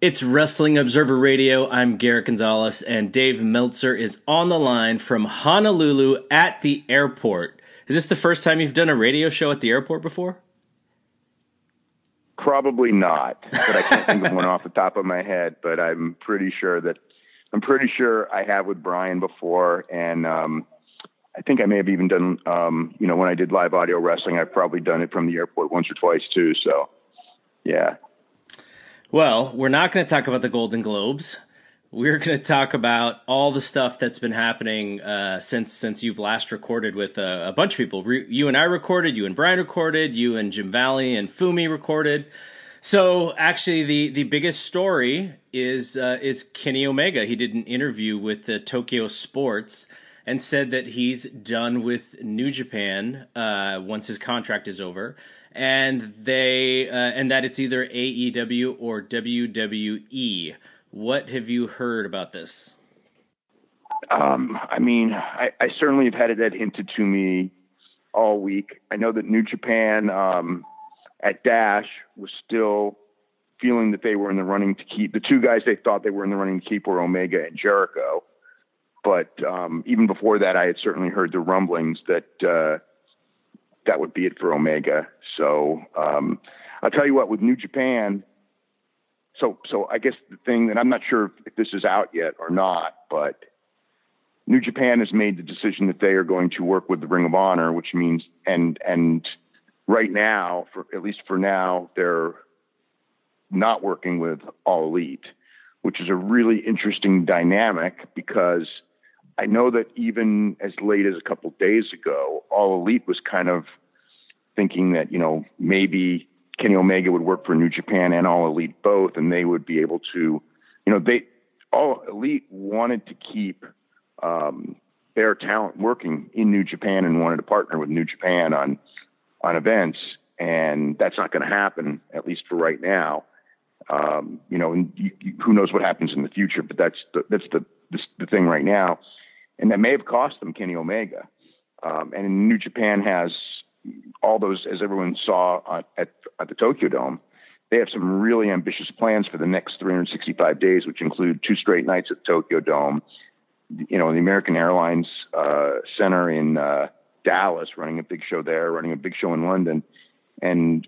It's Wrestling Observer Radio. I'm Garrett Gonzalez, and Dave Meltzer is on the line from Honolulu at the airport. Is this the first time you've done a radio show at the airport before? Probably not, but I can't think of one off the top of my head. But I'm pretty sure I have with Brian before, and I think I may have even done. When I did live audio wrestling, I've probably done it from the airport once or twice too. So, yeah. Well, we're not going to talk about the Golden Globes. We're going to talk about all the stuff that's been happening since you've last recorded with a bunch of people. You and I recorded, you and Brian recorded, you and Jim Valley and Fumi recorded. So actually, the biggest story is Kenny Omega. He did an interview with Tokyo Sports and said that he's done with New Japan once his contract is over. And that it's either AEW or WWE. What have you heard about this? I certainly have had that hinted to me all week. I know that New Japan at Dash was still feeling that they were in the running to keep the two guys they thought they were in the running to keep were Omega and Jericho. But even before that, I had certainly heard the rumblings that that would be it for Omega. So I'll tell you what, with New Japan, so I guess the thing that I'm not sure if this is out yet or not, but New Japan has made the decision that they are going to work with the Ring of Honor, which means, and right now, at least for now, they're not working with All Elite, which is a really interesting dynamic because I know that even as late as a couple of days ago, All Elite was kind of thinking that, maybe Kenny Omega would work for New Japan and All Elite both, and they would be able to, All Elite wanted to keep their talent working in New Japan and wanted to partner with New Japan on events, and that's not going to happen, at least for right now. And who knows what happens in the future, but that's the thing right now. And that may have cost them Kenny Omega. And New Japan has all those, as everyone saw at the Tokyo Dome, they have some really ambitious plans for the next 365 days, which include 2 straight nights at the Tokyo Dome, the American Airlines Center in Dallas, running a big show there, running a big show in London. And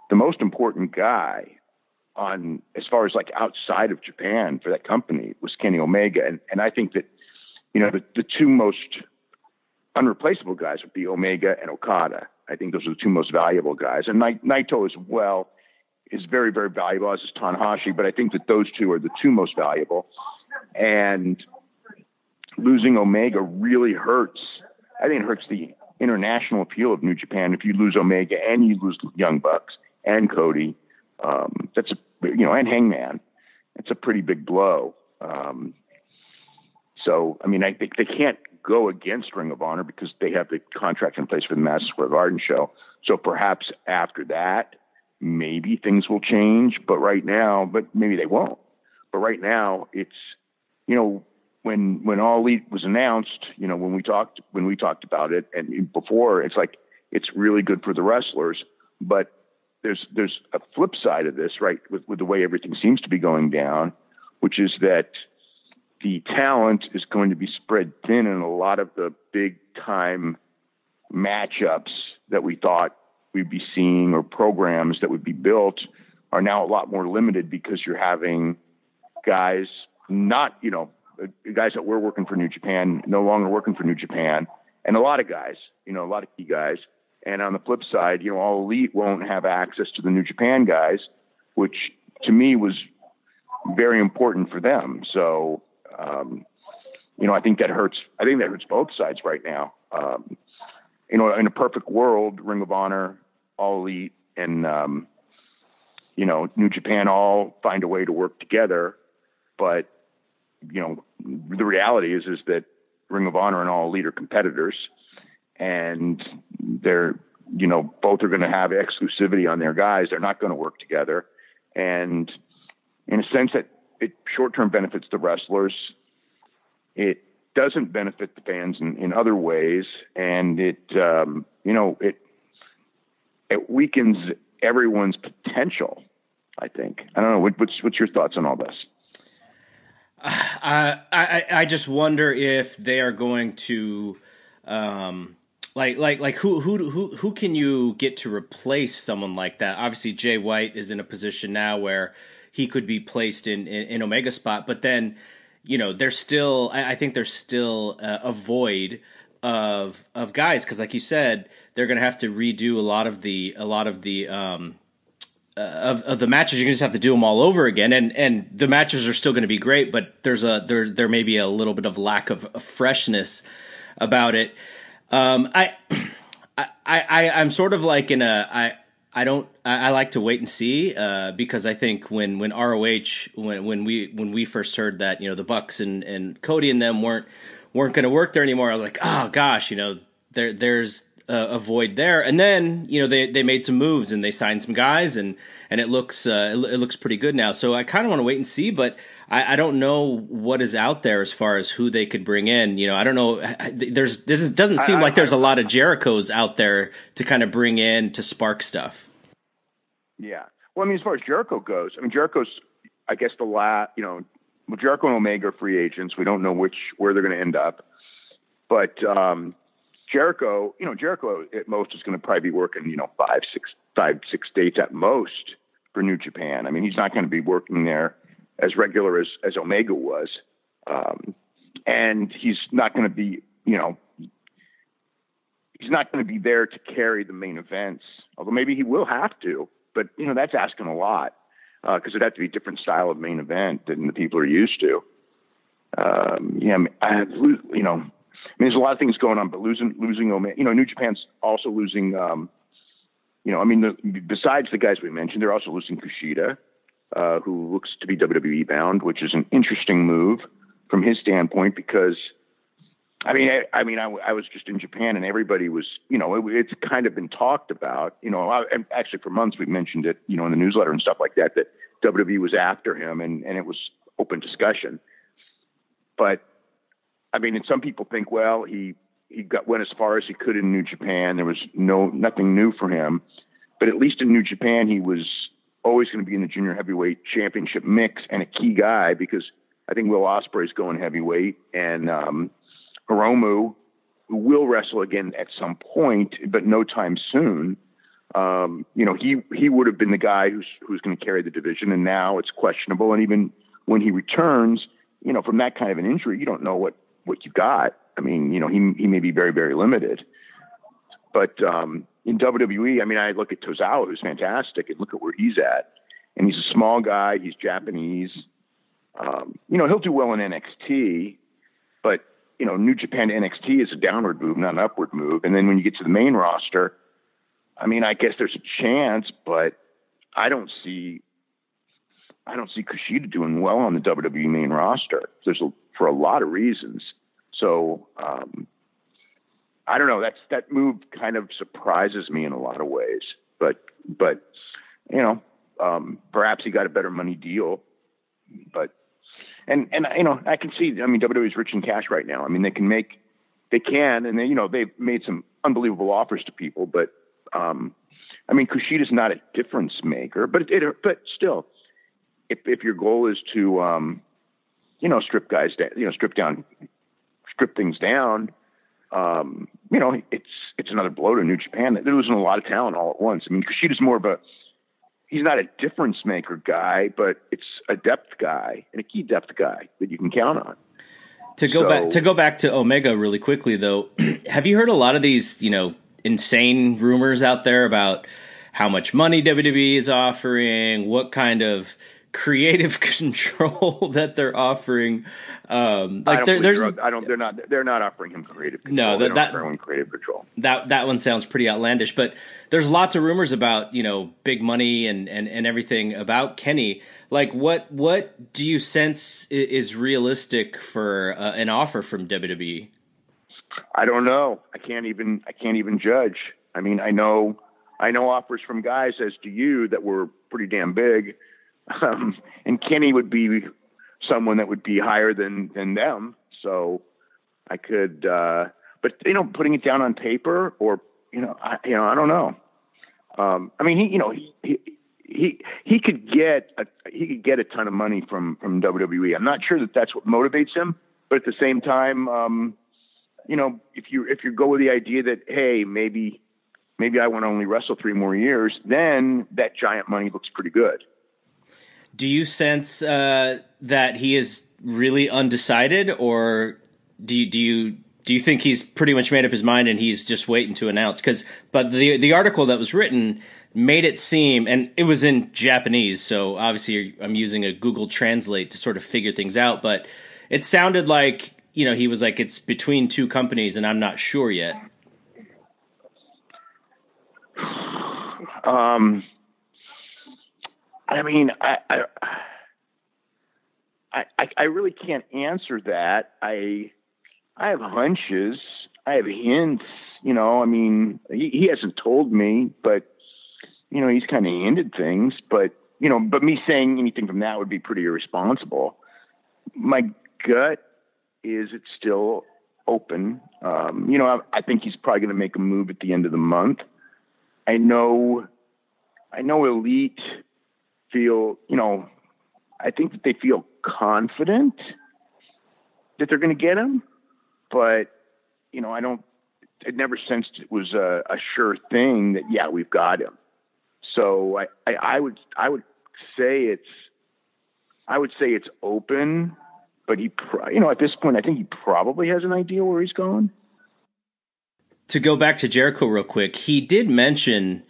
the most important guy as far as like outside of Japan for that company was Kenny Omega. And I think that, the two most unreplaceable guys would be Omega and Okada. I think those are the two most valuable guys. And Naito as well is very, very valuable, as is Tanahashi, but I think that those two are the two most valuable. And losing Omega really hurts. I think it hurts the international appeal of New Japan if you lose Omega and you lose Young Bucks and Cody. That's and Hangman. It's a pretty big blow. I think they can't go against Ring of Honor because they have the contract in place for the Madison Square Garden show. So perhaps after that, maybe things will change. But maybe they won't. But right now, it's when All Elite was announced, when we talked about it and before, it's like it's really good for the wrestlers, but there's a flip side of this, right? With the way everything seems to be going down, which is that the talent is going to be spread thin in a lot of the big time matchups that we thought we'd be seeing, or programs that would be built are now a lot more limited because you're having guys guys that were working for New Japan no longer working for New Japan, and a lot of guys, a lot of key guys. And on the flip side, All Elite won't have access to the New Japan guys, which to me was very important for them. So, I think that hurts. I think that hurts both sides right now. In a perfect world, Ring of Honor, All Elite, and, New Japan all find a way to work together. But, the reality is that Ring of Honor and All Elite are competitors, and they're, both are going to have exclusivity on their guys. They're not going to work together. And in a sense that it short-term benefits the wrestlers, it doesn't benefit the fans in other ways. And it weakens everyone's potential I think. I don't know. What's your thoughts on all this? I just wonder if they are going to, like who can you get to replace someone like that? Obviously, Jay White is in a position now where he could be placed in Omega spot, but then, there's still, I think there's still a void of guys, because like you said, they're going to have to redo a lot of the of the matches. You're gonna just have to do them all over again, and the matches are still going to be great, but there may be a little bit of lack of freshness about it. I'm sort of like in a I like to wait and see, because I think when ROH when we first heard that the Bucks and Cody and them weren't going to work there anymore, I was like, oh gosh, there's a void there. And then they made some moves and they signed some guys, and it looks pretty good now. So I kind of want to wait and see, but I don't know what is out there as far as who they could bring in. I don't know. Doesn't seem like there's a lot of Jerichos out there to kind of bring in to spark stuff. Yeah. Well, I mean, as far as Jericho goes, I mean, Jericho's, I guess Jericho and Omega are free agents. We don't know where they're going to end up, but Jericho at most is going to probably be working, five, six dates at most for New Japan. I mean, he's not going to be working there as regular as Omega was. And he's not going to be, he's not going to be there to carry the main events, although maybe he will have to, but that's asking a lot, because it'd have to be a different style of main event than the people are used to. There's a lot of things going on, but losing Omega, New Japan's also losing, besides the guys we mentioned, they're also losing Kushida, who looks to be WWE bound, which is an interesting move from his standpoint, because I was just in Japan and everybody was, it's kind of been talked about, and actually for months we've mentioned it, in the newsletter and stuff like that WWE was after him, and it was open discussion. But I mean, and some people think, well, he went as far as he could in New Japan. There was nothing new for him, but at least in New Japan, he was always going to be in the junior heavyweight championship mix and a key guy, because I think Will Ospreay's going heavyweight, and Hiromu, who will wrestle again at some point, but no time soon. He would have been the guy who's going to carry the division, and now it's questionable. And even when he returns, from that kind of an injury, you don't know what you got. I mean, he may be very, very limited. But in WWE, I mean, I look at Tozawa, who's fantastic, and look at where he's at. And he's a small guy. He's Japanese. He'll do well in NXT, but, New Japan to NXT is a downward move, not an upward move. And then when you get to the main roster, I mean, I guess there's a chance, but I don't see Kushida doing well on the WWE main roster. For a lot of reasons. So, I don't know. That move kind of surprises me in a lot of ways, but perhaps he got a better money deal, but, and I can see, I mean, WWE is rich in cash right now. I mean, they've made some unbelievable offers to people, but, I mean, Kushida's not a difference maker, but still, if your goal is to, strip guys down, strip things down, it's another blow to New Japan. They're losing a lot of talent all at once. I mean, Kushida's more of he's not a difference maker guy, but it's a depth guy and a key depth guy that you can count on. To go back to Omega really quickly though, have you heard a lot of these, insane rumors out there about how much money WWE is offering, what kind of creative control that they're offering? They're not offering him creative control. No, they're offering creative control. That one sounds pretty outlandish, but there's lots of rumors about, big money and everything about Kenny. Like what do you sense is realistic for an offer from WWE? I don't know. I can't even judge. I mean, I know offers from guys, as do you, that were pretty damn big. And Kenny would be someone that would be higher than them. So I could, but putting it down on paper, or I don't know. I mean, he could get a ton of money from WWE. I'm not sure that that's what motivates him, but at the same time, if you go with the idea that, hey, maybe I want to only wrestle 3 more years, then that giant money looks pretty good. Do you sense that he is really undecided, or do you think he's pretty much made up his mind and he's just waiting to announce? But the article that was written made it seem, and it was in Japanese, so obviously I'm using a Google Translate to sort of figure things out, but it sounded like, he was like, it's between 2 companies and I'm not sure yet. I mean, I really can't answer that. I have hunches. I have hints. I mean, he hasn't told me, but he's kind of hinted things. But but me saying anything from that would be pretty irresponsible. My gut is it's still open. I think he's probably going to make a move at the end of the month. I know Elite feel, I think that they feel confident that they're going to get him, but I never sensed it was a sure thing that, yeah, we've got him. So I would say it's open, but at this point, I think he probably has an idea where he's going. To go back to Jericho real quick, he did mention,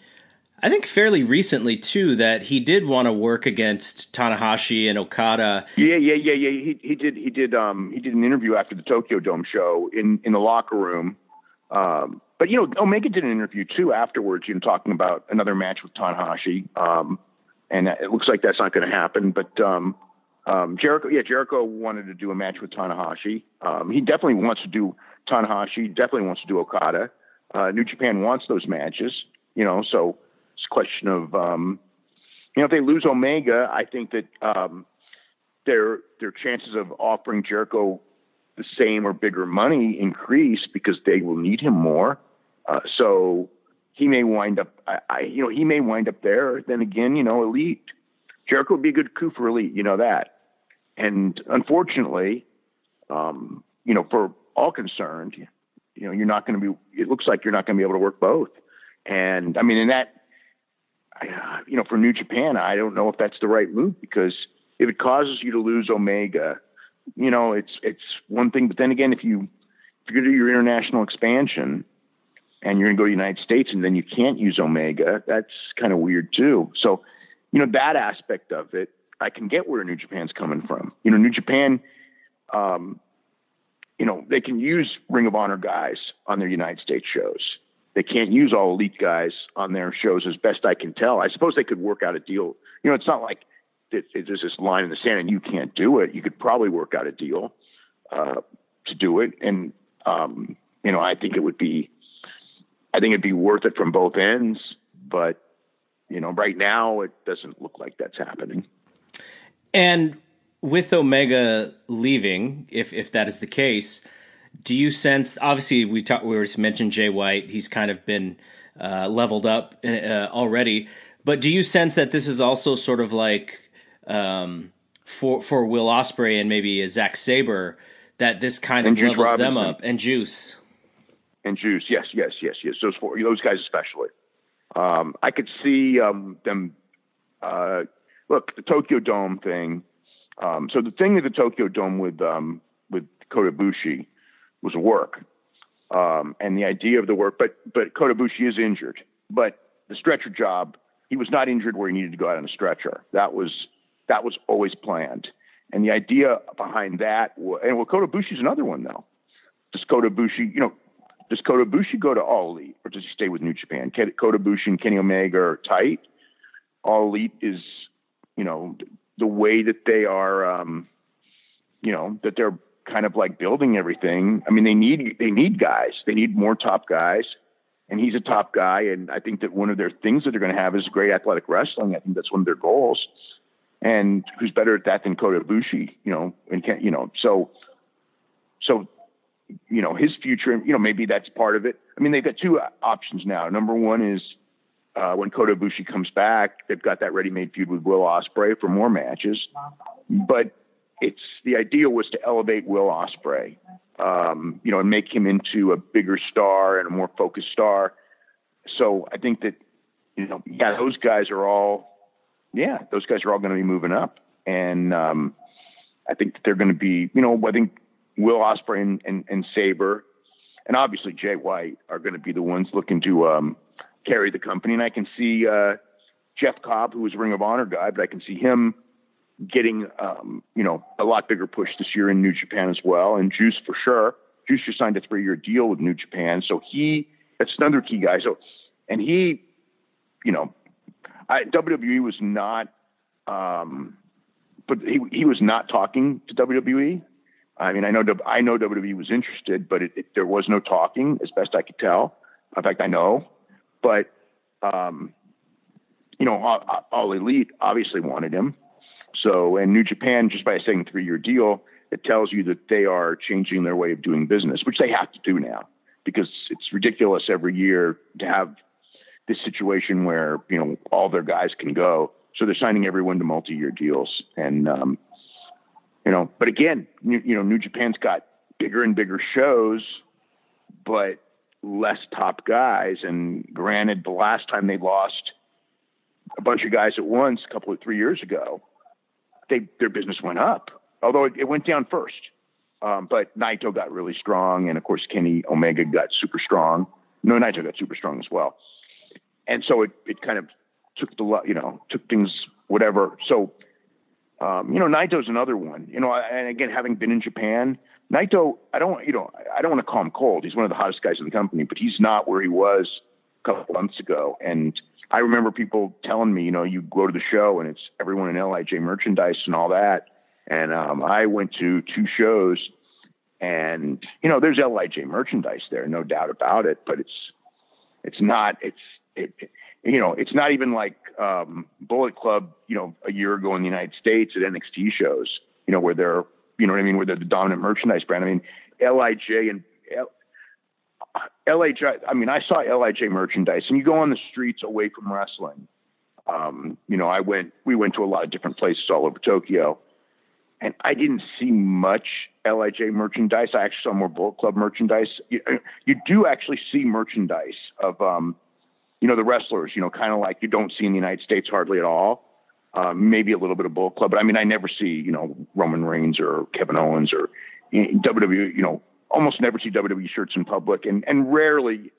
I think fairly recently too, that he did want to work against Tanahashi and Okada. Yeah. He did an interview after the Tokyo Dome show in the locker room. But Omega did an interview too afterwards, talking about another match with Tanahashi. And it looks like that's not going to happen. But Jericho wanted to do a match with Tanahashi. He definitely wants to do Tanahashi. Definitely wants to do Okada. New Japan wants those matches. So it's a question of, if they lose Omega, I think that their chances of offering Jericho the same or bigger money increase because they will need him more. So he may wind up, he may wind up there. Then again, Elite, Jericho would be a good coup for Elite, that. And unfortunately, for all concerned, you're not going to be, it looks like you're not going to be able to work both. And I mean, in that, for New Japan, I don't know if that's the right move, because if it causes you to lose Omega, it's one thing. But then again, if you're going to do your international expansion and you're going to go to the United States and then you can't use Omega, that's kind of weird too. So, that aspect of it, I can get where New Japan's coming from. New Japan, they can use Ring of Honor guys on their United States shows. They can't use all Elite guys on their shows, as best I can tell. I suppose they could work out a deal. It's not like there's this line in the sand and you can't do it. You could probably work out a deal to do it. And, I think it'd be worth it from both ends. But, right now it doesn't look like that's happening. And with Omega leaving, if that is the case, do you sense, obviously we mentioned Jay White, he's kind of been leveled up already, but do you sense that this is also sort of like for Will Ospreay and maybe a Zack Sabre, that this kind of levels Robinson. Them up, and Juice? And Juice, yes. Those guys especially. I could see them, look, the Tokyo Dome thing. So the thing with the Tokyo Dome with Kota Ibushi was a work. And the idea of the work, but Kota Ibushi is injured. But the stretcher job, he was not injured where he needed to go out on a stretcher. That was always planned. And the idea behind that, Kota Ibushi's another one though. Does Kota Ibushi go to All Elite, or does he stay with New Japan? Kota Ibushi and Kenny Omega are tight. All Elite is, the way that they are, that they're kind of like building everything. I mean, they need guys. They need more top guys, and he's a top guy. And I think that one of their things that they're going to have is great athletic wrestling. I think that's one of their goals. And who's better at that than Kota Ibushi? So his future. Maybe that's part of it. I mean, they've got 2 options now. Number one is when Kota Ibushi comes back, they've got that ready-made feud with Will Ospreay for more matches. But the idea was to elevate Will Ospreay, and make him into a bigger star and a more focused star. So I think that, those guys are all going to be moving up. And I think that they're going to be, I think Will Ospreay and Sabre, and obviously Jay White, are going to be the ones looking to carry the company. And I can see Jeff Cobb, who was a Ring of Honor guy, but I can see him getting, a lot bigger push this year in New Japan as well. And Juice, for sure. Juice just signed a 3-year deal with New Japan. So that's another key guy. So, and he, WWE was not, but he was not talking to WWE. I mean, I know WWE was interested, but there was no talking, as best I could tell. In fact, I know, but, All Elite obviously wanted him. So, and New Japan, just by saying 3-year deal, it tells you that they are changing their way of doing business, which they have to do now, because it's ridiculous every year to have this situation where, all their guys can go. So they're signing everyone to multi-year deals. And, but again, New Japan's got bigger and bigger shows, but less top guys. And granted, the last time they lost a bunch of guys at once, 3 years ago, their business went up, although it went down first. But Naito got really strong. And of course, Kenny Omega got super strong. No, Naito got super strong as well. And so it kind of took took things, whatever. So, Naito's another one, and again, having been in Japan, Naito, I don't want to call him cold. He's one of the hottest guys in the company, but he's not where he was a couple months ago. And I remember people telling me, you go to the show and it's everyone in LIJ merchandise and all that. And I went to 2 shows, and there's LIJ merchandise there, no doubt about it. But it's not even like Bullet Club, a year ago in the United States at NXT shows, where they're, where they're the dominant merchandise brand. I mean, LIJ and LIJ, I saw LIJ merchandise, and you go on the streets away from wrestling. We went to a lot of different places all over Tokyo, and I didn't see much LIJ merchandise. I actually saw more Bullet Club merchandise. You do actually see merchandise of, the wrestlers, kind of like you don't see in the United States hardly at all. Maybe a little bit of Bullet Club, but I never see, Roman Reigns or Kevin Owens or WWE, almost never see WWE shirts in public, and rarely,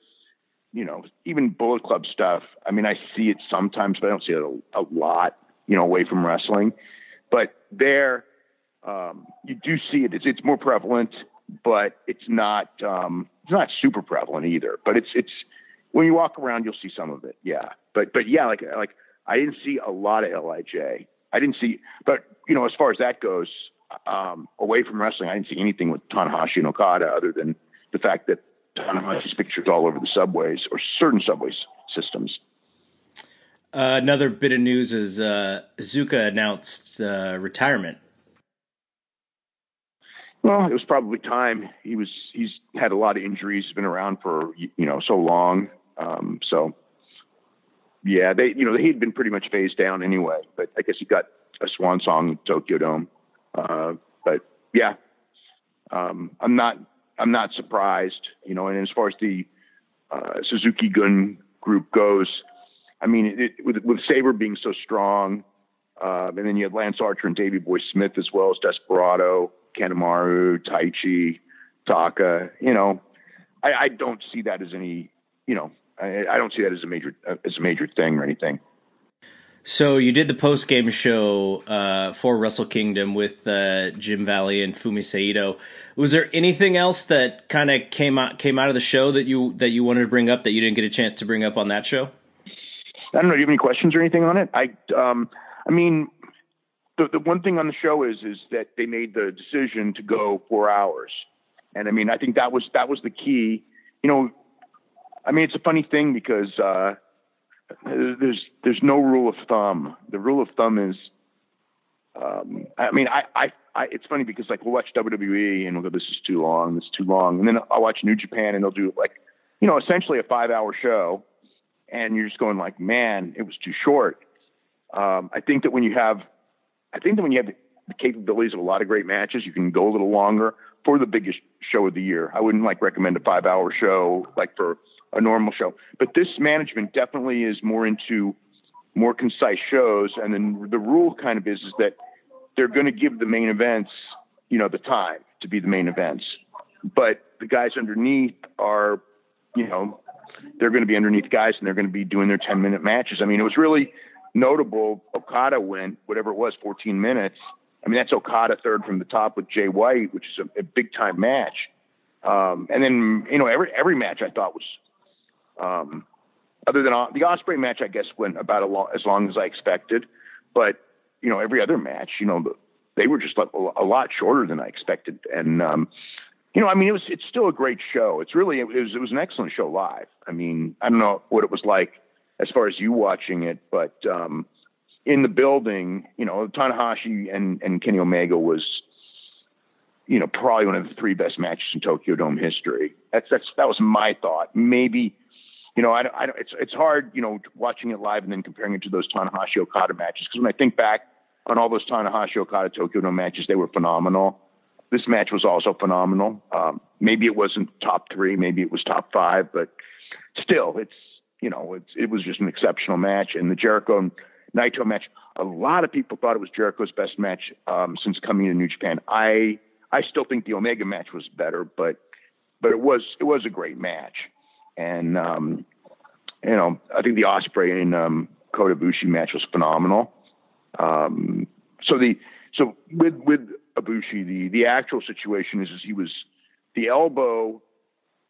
even Bullet Club stuff. I see it sometimes, but I don't see it a lot, away from wrestling. But there, you do see it. It's more prevalent, but it's not super prevalent either. But it's when you walk around, you'll see some of it. Yeah. But yeah, like I didn't see a lot of LIJ. I didn't see, but as far as that goes, away from wrestling, I didn't see anything with Tanahashi and Okada other than the fact that Tanahashi's pictures all over the subways or certain subway systems. Another bit of news is Iizuka announced retirement. Well, it was probably time. He's had a lot of injuries. He's been around for so long. So yeah, he'd been pretty much phased down anyway. But I guess he got a swan song in Tokyo Dome. But yeah, I'm not surprised. And as far as the Suzuki-Gun group goes, with Sabre being so strong, and then you had Lance Archer and Davey Boy Smith as well as Desperado, Kanemaru, Taichi, Taka. I don't see that as any. I don't see that as a major thing or anything. So you did the post-game show for Wrestle Kingdom with Jim Valley and Fumi Saito. Was there anything else that kind of came out of the show that you wanted to bring up that you didn't get a chance to bring up on that show? I don't know. Do you have any questions or anything on it? The one thing on the show is that they made the decision to go 4 hours, and I think that was the key. It's a funny thing because there's no rule of thumb. The rule of thumb is, it's funny because we'll watch WWE and we'll go, this is too long, and then I'll watch New Japan and they'll do essentially a 5-hour show, and you're just going like, man, it was too short. I think that when you have the capabilities of a lot of great matches, you can go a little longer for the biggest show of the year. I wouldn't recommend a 5-hour show like for a normal show, but this management definitely is more into more concise shows. And then the rule kind of is that they're going to give the main events, the time to be the main events, but the guys underneath are, they're going to be underneath guys and they're going to be doing their 10-minute matches. I mean, it was really notable. Okada went, whatever it was, 14 minutes. I mean, that's Okada third from the top with Jay White, which is a big time match. And then, every match I thought was, other than the Ospreay match, I guess went about as long as I expected, but every other match, they were just a lot shorter than I expected. And, it's still a great show. It was an excellent show live. I mean, I don't know what it was like as far as you watching it, but, in the building, Tanahashi and Kenny Omega was, probably one of the 3 best matches in Tokyo Dome history. That was my thought. Maybe, it's hard, watching it live and then comparing it to those Tanahashi Okada matches. Cause when I think back on all those Tanahashi Okada Tokyo Dome matches, they were phenomenal. This match was also phenomenal. Maybe it wasn't top 3, maybe it was top 5, but still it was just an exceptional match. And the Jericho and Naito match, a lot of people thought it was Jericho's best match, since coming to New Japan. I still think the Omega match was better, but it was a great match. And, I think the Ospreay and, Kota Ibushi match was phenomenal. So with Ibushi, the actual situation is he was the elbow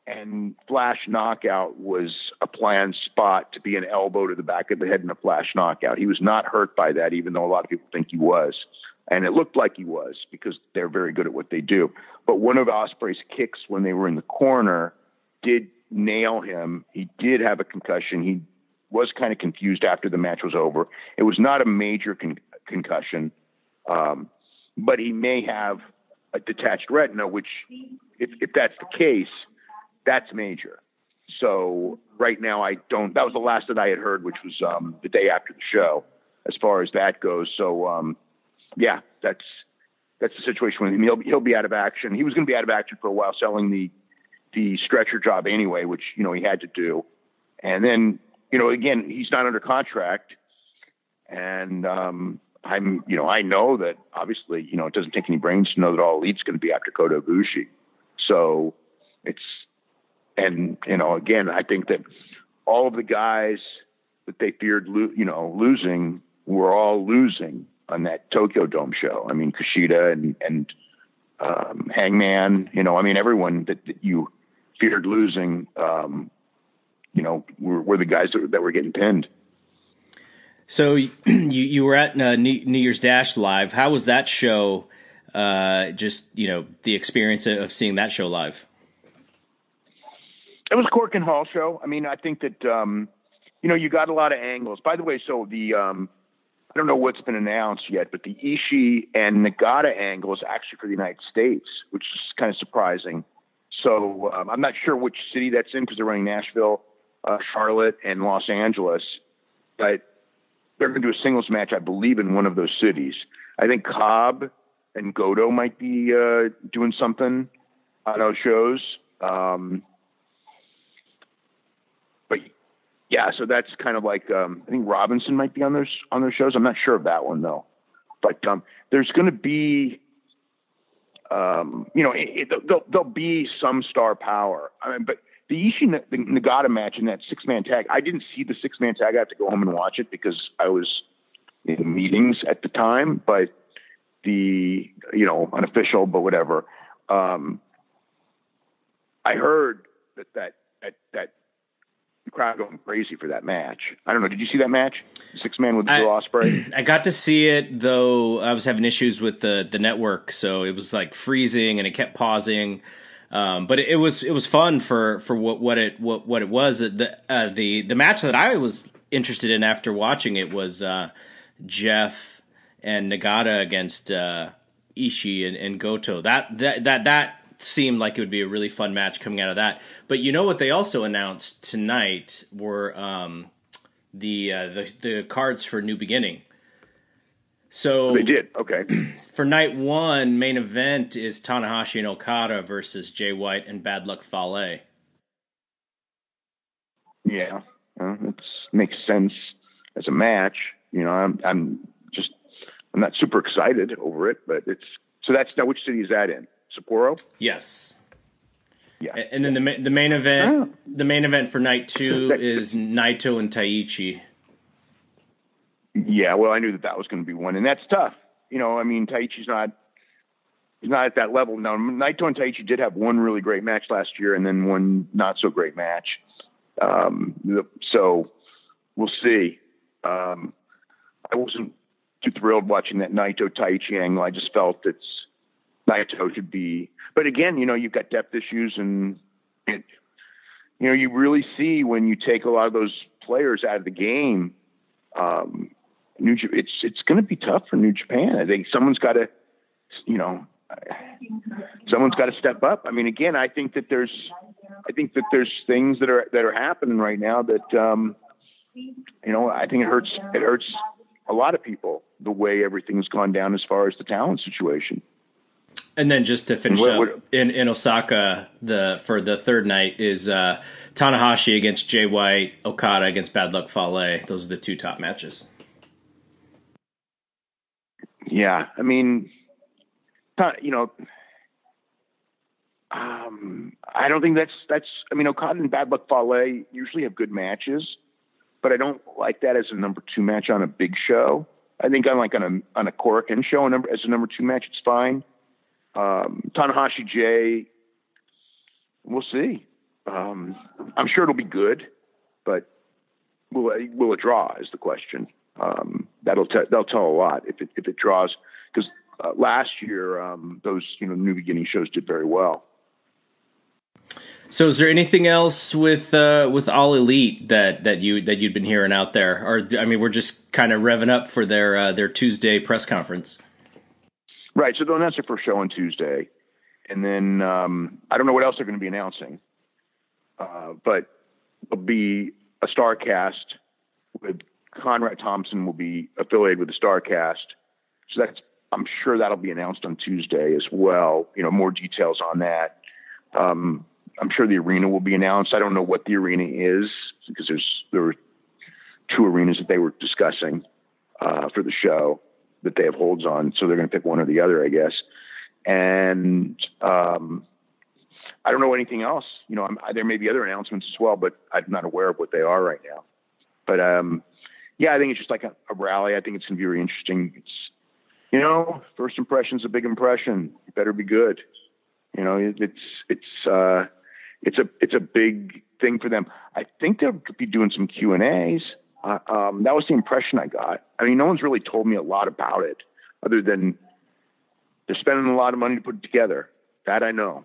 and flash knockout was a planned spot to be an elbow to the back of the head and a flash knockout. He was not hurt by that, even though a lot of people think he was. And it looked like he was because they're very good at what they do. But one of Ospreay's kicks when they were in the corner did nail him. He did have a concussion. He was kind of confused after the match was over. It was not a major concussion, but he may have a detached retina, which if that's the case, that's major. So right now that was the last that I had heard, which was the day after the show, as far as that goes. So yeah, that's the situation with him. He'll be out of action. He was going to be out of action for a while, selling the stretcher job anyway, which, he had to do. And then, again, he's not under contract. And I know that obviously, it doesn't take any brains to know that All Elite's going to be after Kota Ibushi. So again, I think that all of the guys that they feared, losing were all losing on that Tokyo Dome show. I mean, Kushida and Hangman, everyone that you feared losing, were the guys that were getting pinned. So you were at New Year's Dash live. How was that show? Just, the experience of seeing that show live. It was a Cork and Hall show. I mean, I think that, you got a lot of angles. By the way, so the, I don't know what's been announced yet, but the Ishii and Nagata angle is actually for the United States, which is kind of surprising. So I'm not sure which city that's in because they're running Nashville, Charlotte, and Los Angeles. But they're going to do a singles match, I believe, in one of those cities. I think Cobb and Goto might be doing something on those shows. But yeah, so that's kind of like I think Robinson might be on those shows. I'm not sure of that one though. But there's going to be, there'll be some star power. I mean, but the Ishii Nagata match in that 6-man tag, I didn't see the 6-man tag. I have to go home and watch it because I was in meetings at the time. But the unofficial, but whatever. I heard that the crowd going crazy for that match. I don't know. Did you see that match? 6-man with Will Ospreay? I got to see it, though I was having issues with the network, so it was like freezing and it kept pausing. But it was fun for what it was. The match that I was interested in after watching it was Jeff and Nagata against Ishii and Goto. That seemed like it would be a really fun match coming out of that. But you know what they also announced tonight were the cards for New Beginning. So they did. Okay. For night one, main event is Tanahashi and Okada versus Jay White and Bad Luck Fale. Yeah, it makes sense as a match. You know, I'm not super excited over it, but that's now, which city is that in? Sapporo? Yes. Yeah. And then the main event, the main event for night two is Naito and Taichi. Yeah, well, I knew that was going to be one, and that's tough. You know, I mean, Taichi's he's not at that level now. Naito and Taichi did have one really great match last year, and then one not so great match. So we'll see. I wasn't too thrilled watching that Naito Taichi angle. I just felt Naito should be, but again, you know, you've got depth issues, and you really see when you take a lot of those players out of the game. It's going to be tough for New Japan. I think someone's got to step up. I mean, again, I think that there's things that are happening right now that, I think it hurts a lot of people, the way everything's gone down as far as the talent situation. And then just to finish up in Osaka, for the third night is Tanahashi against Jay White, Okada against Bad Luck Fale. Those are the two top matches. Yeah, I mean, I don't think that's. I mean, Okada and Bad Luck Fale usually have good matches, but I don't like that as a number 2 match on a big show. I think on a Korakuen show as a number 2 match, it's fine. Tanahashi Jay, we'll see. I'm sure it'll be good, but will it draw is the question. They'll tell a lot if it draws, because last year those New Beginning shows did very well. So is there anything else with All Elite that you'd been hearing out there? Or I mean, we're just kind of revving up for their Tuesday press conference. Right. So they'll announce their first show on Tuesday, and then I don't know what else they're going to be announcing, but it'll be a star cast with Conrad Thompson will be affiliated with the star cast. So I'm sure that'll be announced on Tuesday as well. More details on that. I'm sure the arena will be announced. I don't know what the arena is, because there were 2 arenas that they were discussing for the show that they have holds on. So they're going to pick one or the other, I guess. And I don't know anything else. There may be other announcements as well, but I'm not aware of what they are right now. But yeah, I think it's just like a rally. I think it's going to be very interesting. It's, first impression's a big impression. You better be good. It's a big thing for them. I think they'll be doing some Q&As. That was the impression I got. I mean, no one's really told me a lot about it, other than they're spending a lot of money to put it together. That I know.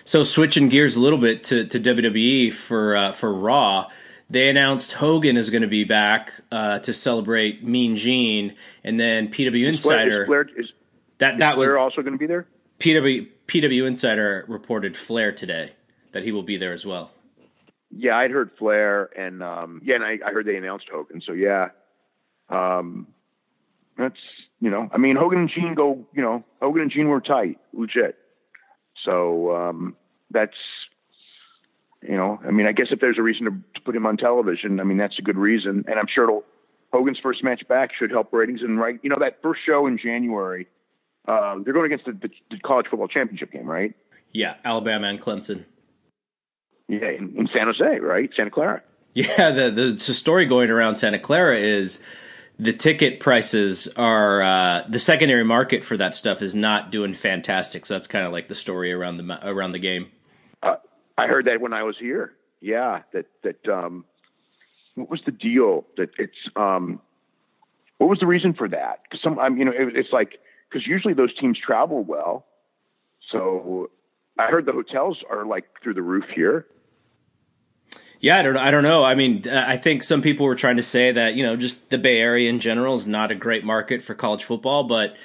So switching gears a little bit to WWE for Raw, they announced Hogan is going to be back to celebrate Mean Gene, and then PW Insider. Is Flair also going to be there? PW Insider reported Flair today that he will be there as well. Yeah, I'd heard Flair, and and I heard they announced Hogan. So yeah, that's I mean, Hogan and Gene Hogan and Gene were tight, legit. So that's I mean, I guess if there's a reason to put him on television, I mean, that's a good reason, and I'm sure Hogan's first match back should help ratings. And that first show in January. They're going against the college football championship game, right? Yeah, Alabama and Clemson. Yeah, in San Jose, right? Santa Clara. Yeah, the story going around Santa Clara is the ticket prices are the secondary market for that stuff is not doing fantastic. So that's kind of like the story around the game. I heard that when I was here. Yeah, that what was the deal? That it's what was the reason for that? Because it's like. Because usually those teams travel well. So I heard the hotels are like through the roof here. Yeah, I don't know. I mean, I think some people were trying to say that, just the Bay Area in general is not a great market for college football. But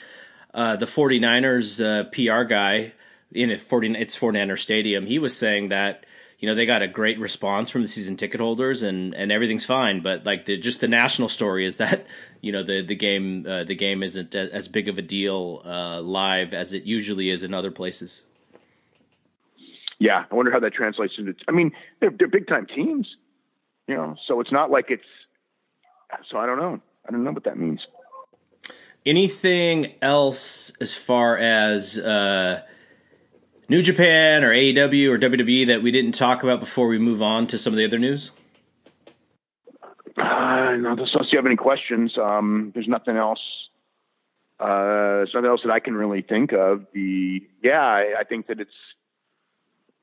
the 49ers PR guy it's 49er Stadium. He was saying that they got a great response from the season ticket holders and everything's fine, but like just the national story is that the game isn't as big of a deal live as it usually is in other places. Yeah, I wonder how that translates into. I mean, they're big time teams, so it's not like it's. So I don't know. I don't know what that means. Anything else as far as New Japan or AEW or WWE that we didn't talk about before we move on to some of the other news? No, unless you have any questions. There's nothing else. There's nothing else that I can really think of. I think that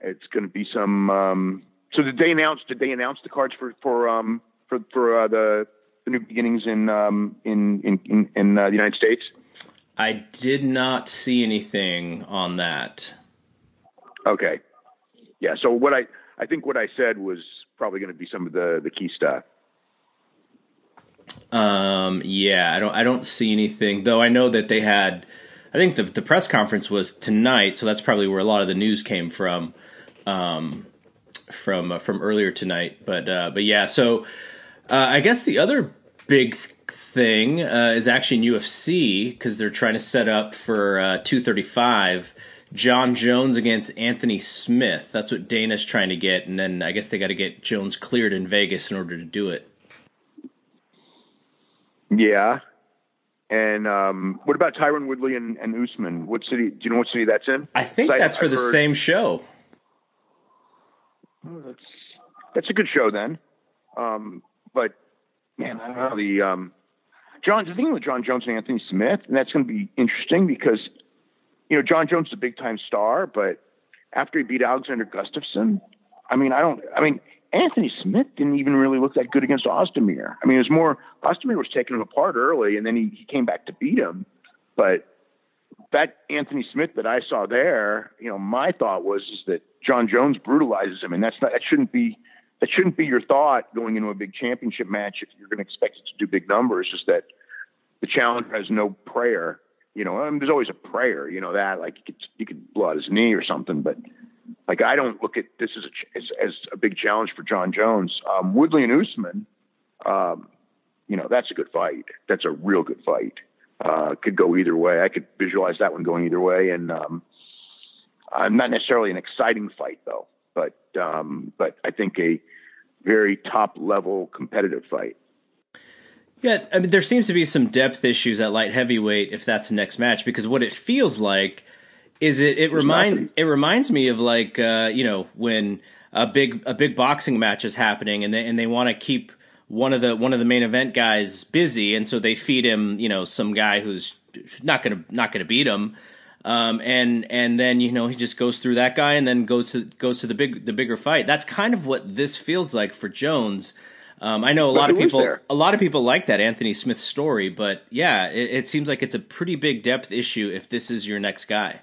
it's going to be some. So did they announce the cards for the new beginnings in the United States? I did not see anything on that. Okay. Yeah. So I think what I said was probably going to be some of the key stuff. I don't see anything, though. I know that they had, I think the press conference was tonight. So that's probably where a lot of the news came from earlier tonight. But yeah, so, I guess the other big thing, is actually in UFC because they're trying to set up for, 235. John Jones against Anthony Smith. That's what Dana's trying to get, and then I guess they got to get Jones cleared in Vegas in order to do it. Yeah. And what about Tyron Woodley and Usman? What city? Do you know what city that's in? I think that's for the same show. Oh, that's a good show then. But man, I don't know the thing with John Jones and Anthony Smith, and that's going to be interesting because. John Jones is a big time star, but after he beat Alexander Gustafsson, Anthony Smith didn't even really look that good against Ozdemir. I mean, it was more, Ozdemir was taking him apart early and then he came back to beat him. But that Anthony Smith that I saw there, my thought was that John Jones brutalizes him, and that shouldn't be your thought going into a big championship match if you're going to expect it to do big numbers, is that the challenger has no prayer. There's always a prayer, that like you could blow out his knee or something, but like I don't look at this as a big challenge for John Jones. Woodley and Usman, that's a good fight. That's a real good fight. Could go either way. I could visualize that one going either way, and not necessarily an exciting fight though, but I think a very top level competitive fight. Yeah, I mean, there seems to be some depth issues at light heavyweight if that's the next match, because what it feels like is it reminds me of like when a big boxing match is happening and they want to keep one of the main event guys busy, and so they feed him some guy who's not gonna beat him, and then he just goes through that guy and then goes to the bigger fight. That's kind of what this feels like for Jones. I know a lot of people like that Anthony Smith story, but yeah, it seems like it's a pretty big depth issue if this is your next guy.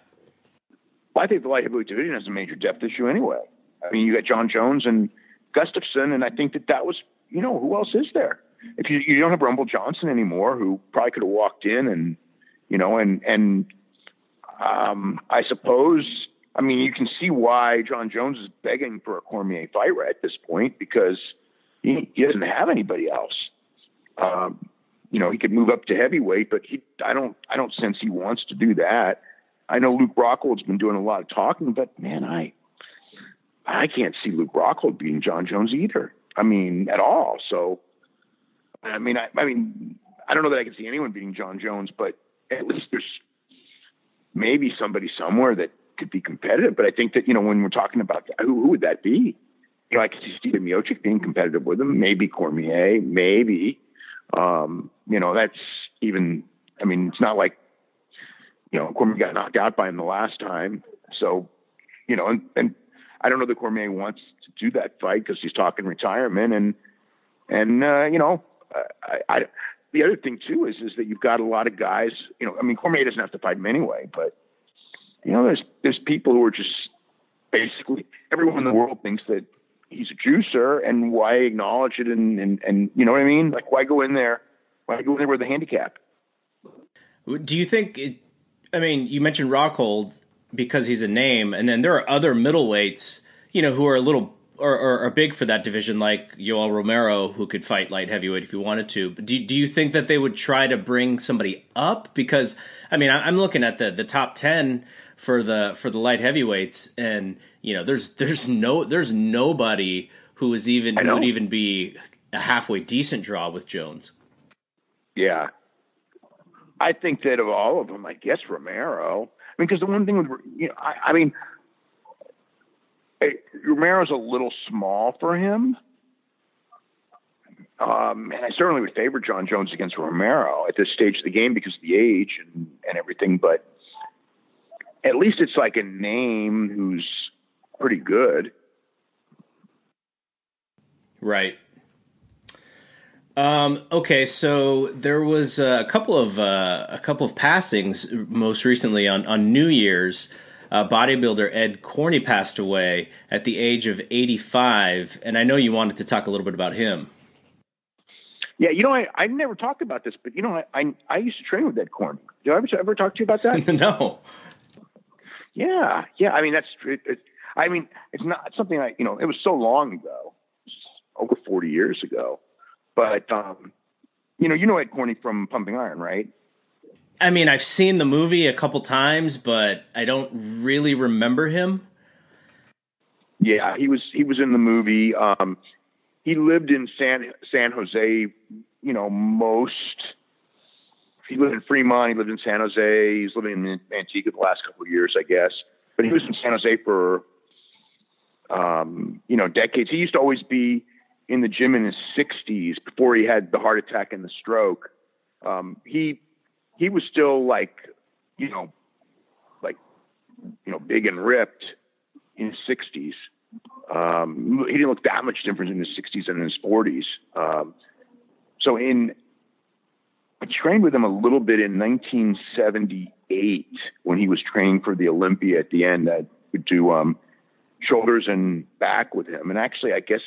Well, I think the light heavyweight division has a major depth issue anyway. I mean, you got John Jones and Gustafsson, and I think that was, who else is there? If you don't have Rumble Johnson anymore, who probably could have walked in and, I suppose, I mean, you can see why John Jones is begging for a Cormier fight right at this point, because he doesn't have anybody else. He could move up to heavyweight, but I don't sense he wants to do that. I know Luke Rockhold's been doing a lot of talking, but man, I can't see Luke Rockhold beating John Jones either. I mean, at all. So, I don't know that I can see anyone beating John Jones, but at least there's maybe somebody somewhere that could be competitive. But I think that, when we're talking about that, who would that be? I could see Steven Miocic being competitive with him, maybe Cormier, maybe. That's even, it's not like, Cormier got knocked out by him the last time. So, and I don't know that Cormier wants to do that fight because he's talking retirement. The other thing too is that you've got a lot of guys, Cormier doesn't have to fight him anyway, but there's people who are just basically, everyone in the world thinks that he's a juicer, and why acknowledge it? And you know what I mean? Like, why go in there with a handicap? Do you think I mean, you mentioned Rockhold because he's a name, and then there are other middleweights, who are a little or are big for that division, like Yoel Romero, who could fight light heavyweight if he wanted to. But do you think that they would try to bring somebody up? Because I mean, I'm looking at the top 10 for the light heavyweights, and there's nobody who would even be a halfway decent draw with Jones. Yeah. I think that of all of them, I guess Romero. I mean, because the one thing with, Romero's a little small for him. And I certainly would favor John Jones against Romero at this stage of the game because of the age and everything. But at least it's like a name who's pretty good. Right. Okay, so there was a couple of passings most recently on New Year's. Bodybuilder Ed Corney passed away at the age of 85, and I know you wanted to talk a little bit about him. Yeah, I never talked about this, but I used to train with Ed Corney. Did I ever talk to you about that? No. Yeah. I mean, it's not something it was so long ago, over 40 years ago. But, Ed Corney from Pumping Iron, right? I mean, I've seen the movie a couple times, but I don't really remember him. Yeah, he was in the movie. He lived in San Jose, he lived in Fremont, he lived in San Jose, he's living in Antigua the last couple of years, I guess. But he was in San Jose for, decades. He used to always be in the gym in his 60s before he had the heart attack and the stroke. He was still big and ripped in his 60s. He didn't look that much different in his 60s and in his 40s. I trained with him a little bit in 1978 when he was training for the Olympia at the end. I would do shoulders and back with him. And actually, I guess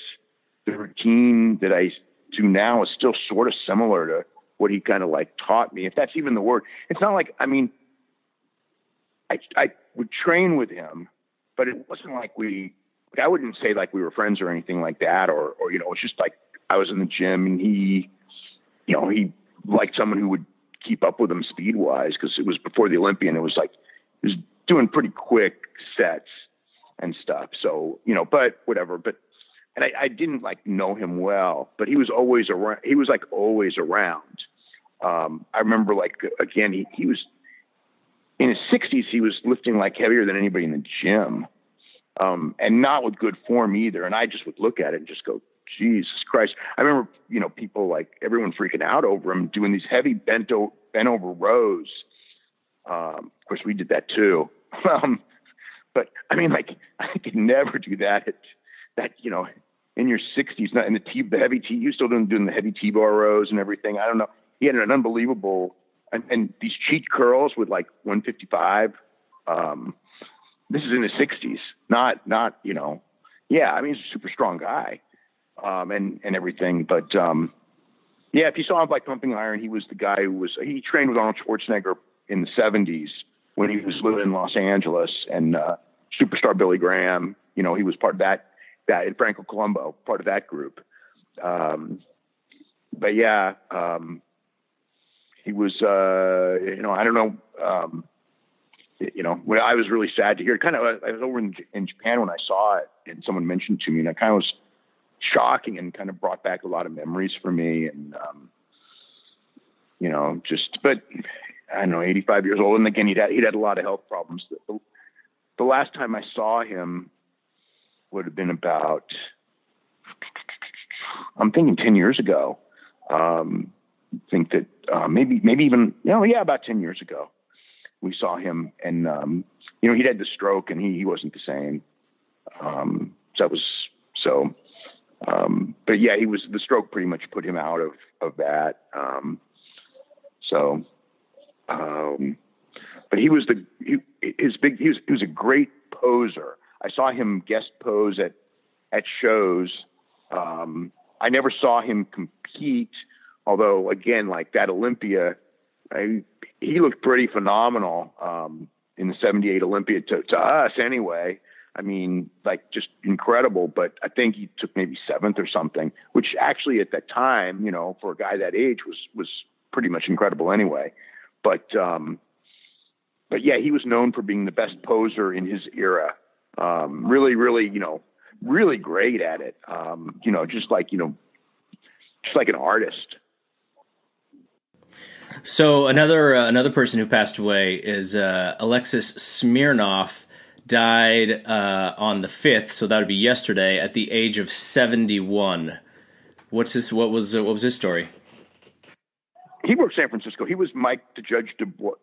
the routine that I do now is still sort of similar to what he kind of taught me, if that's even the word. It's not like, I would train with him, but it wasn't I wouldn't say we were friends or anything like that, or it's just I was in the gym and he liked someone who would keep up with him speed wise, because it was before the Olympian. It was he was doing pretty quick sets and stuff. So, but whatever, and I didn't know him well, but he was always around. He was always around. I remember again, he was in his 60s. He was lifting heavier than anybody in the gym. And not with good form either. And I just would look at it and just go, Jesus Christ. I remember, people everyone freaking out over him doing these heavy bent over rows. Of course we did that too. But I mean, I could never do that in your 60s, not in the heavy T, you still doing the heavy T-bar rows and everything. I don't know. He had an unbelievable, and these cheat curls with 155, this is in his 60s, not, yeah, I mean, he's a super strong guy, and everything. But, if you saw him Pumping Iron, he was the guy he trained with Arnold Schwarzenegger in the 70s when he was living in Los Angeles, and, superstar Billy Graham, he was part of that and Franco Columbo, part of that group. But yeah, he was, I don't know, when I was really sad to hear it. I was over in Japan when I saw it, and someone mentioned to me, and it kind of was shocking and kind of brought back a lot of memories for me. And, but I don't know, 85 years old. And again, he'd had a lot of health problems. The last time I saw him would have been about, I'm thinking 10 years ago. Think that, maybe even, about 10 years ago. We saw him, and he'd had the stroke, and he wasn't the same. But yeah, the stroke pretty much put him out of that. But he was a great poser. I saw him guest pose at shows. I never saw him compete, although again, that Olympia he looked pretty phenomenal in the '78 Olympia to us anyway. I mean, like just incredible. But I think he took maybe 7th or something, which actually at that time, you know, for a guy that age was pretty much incredible anyway. But yeah, he was known for being the best poser in his era. Really, you know, really great at it. You know, just like an artist. So another person who passed away is Alexis Smirnoff. Died on the 5th, so that would be yesterday, at the age of 71. What was his story? He worked San Francisco. He was Mike the Judge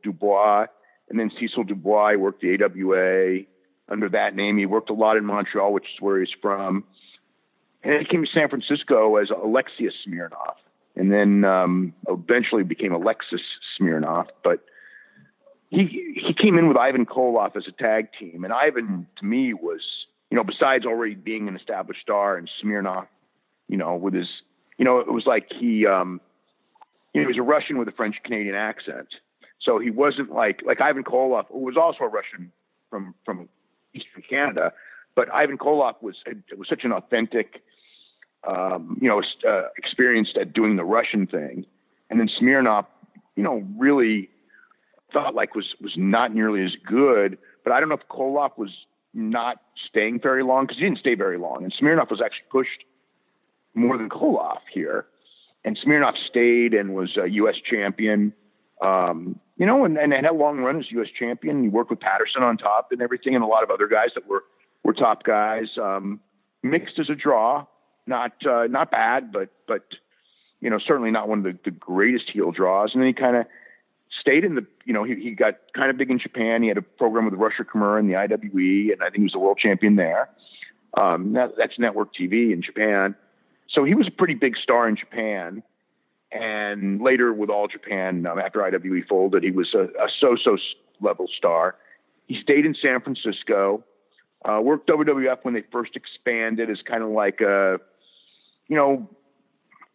Dubois, and then Cecil Dubois. He worked the AWA under that name. He worked a lot in Montreal, which is where he's from. And he came to San Francisco as Alexius Smirnoff, and then eventually became Alexis Smirnoff. But he came in with Ivan Koloff as a tag team, and Ivan to me was, you know, besides already being an established star, and Smirnoff, you know, with his, you know, it was like he was a Russian with a French Canadian accent, so he wasn't like Ivan Koloff, who was also a Russian from Eastern Canada, but Ivan Koloff was such an authentic, experienced at doing the Russian thing, and then Smirnoff, you know, really thought like was not nearly as good. But I don't know if Koloff was not staying very long, because he didn't stay very long, and Smirnoff was actually pushed more than Koloff here, and Smirnoff stayed and was a U.S. champion, you know, and had a long run as U.S. champion. He worked with Patterson on top and everything, and a lot of other guys that were top guys. Mixed as a draw, not bad, but you know, certainly not one of the greatest heel draws. And then he kind of stayed in the, you know, he got kind of big in Japan. He had a program with Rusher Kimura in the IWE, and I think he was the world champion there. That's network TV in Japan. So he was a pretty big star in Japan. And later with All Japan, after IWE folded, he was a so-so level star. He stayed in San Francisco, worked WWF when they first expanded as kind of like a, you know,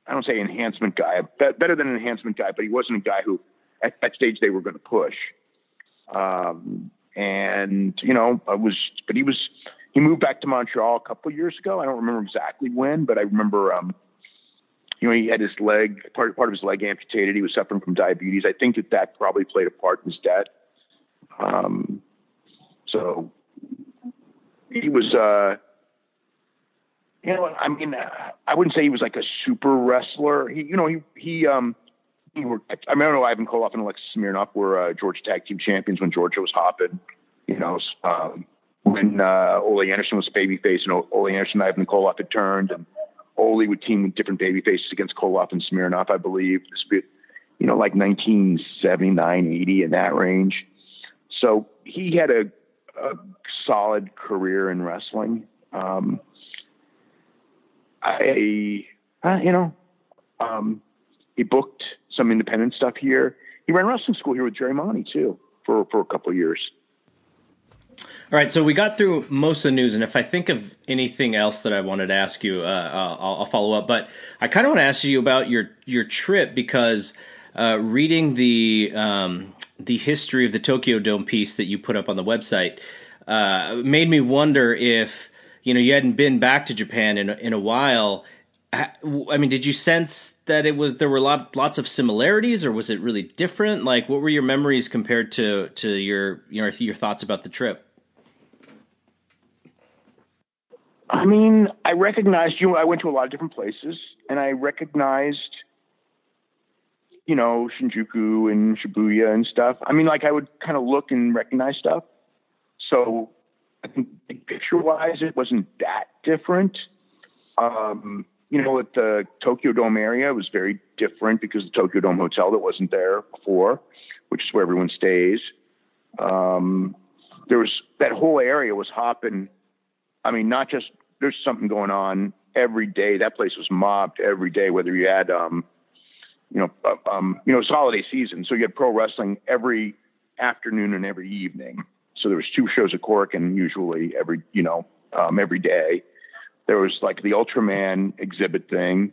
I don't say enhancement guy, better than an enhancement guy, but he wasn't a guy who at that stage they were going to push. And, you know, he moved back to Montreal a couple of years ago. I don't remember exactly when, but I remember, you know, he had his leg, part of his leg amputated. He was suffering from diabetes. I think that probably played a part in his death. So he was, you know, I mean, I wouldn't say he was like a super wrestler. He worked, I know Ivan Koloff and Alexis Smirnoff were Georgia Tag Team Champions when Georgia was hopping, you know, when Ole Anderson was babyface, and Ole Anderson and Ivan Koloff had turned, and Ole would team with different babyfaces against Koloff and Smirnoff, I believe. This would be, you know, like 1979, 80 in that range. So he had a solid career in wrestling. He booked some independent stuff here. He ran wrestling school here with Jerry Monty too for a couple of years. All right, so we got through most of the news, and if I think of anything else that I wanted to ask you, I'll follow up. But I kind of want to ask you about your trip, because reading the history of the Tokyo Dome piece that you put up on the website made me wonder if, you know, you hadn't been back to Japan in a while. I mean, did you sense that there were lots of similarities, or was it really different? Like, what were your memories compared to your thoughts about the trip? I mean, I recognized you. I went to a lot of different places, and I recognized, you know, Shinjuku and Shibuya and stuff. I mean, like, I would kind of look and recognize stuff. So I think big picture-wise, it wasn't that different. You know, at the Tokyo Dome area, it was very different because the Tokyo Dome Hotel that wasn't there before, which is where everyone stays. There was, that whole area was hopping. I mean, not just, there's something going on every day. That place was mobbed every day, whether you had, it's holiday season. So you had pro wrestling every afternoon and every evening. So there was 2 shows at Corkin usually every day. There was like the Ultraman exhibit thing.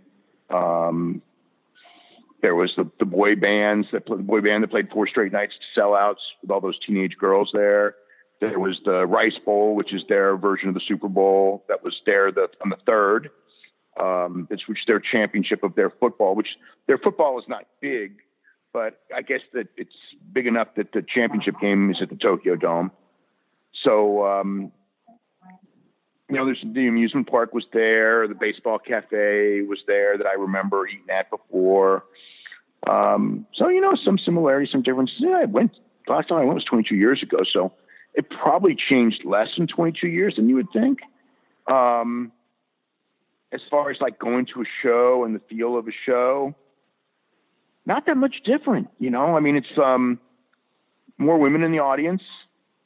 There was the boy bands the boy band that played 4 straight nights to sellouts with all those teenage girls there. There was the Rice Bowl, which is their version of the Super Bowl that was there on the 3rd. It's which their championship of their football, which their football is not big, but I guess that it's big enough that the championship game is at the Tokyo Dome. So, there's the amusement park was there. The baseball cafe was there that I remember eating at before. So, some similarities, some differences. Yeah, last time I went was 22 years ago. So it probably changed less in 22 years than you would think. As far as like going to a show and the feel of a show, not that much different, I mean, it's, more women in the audience,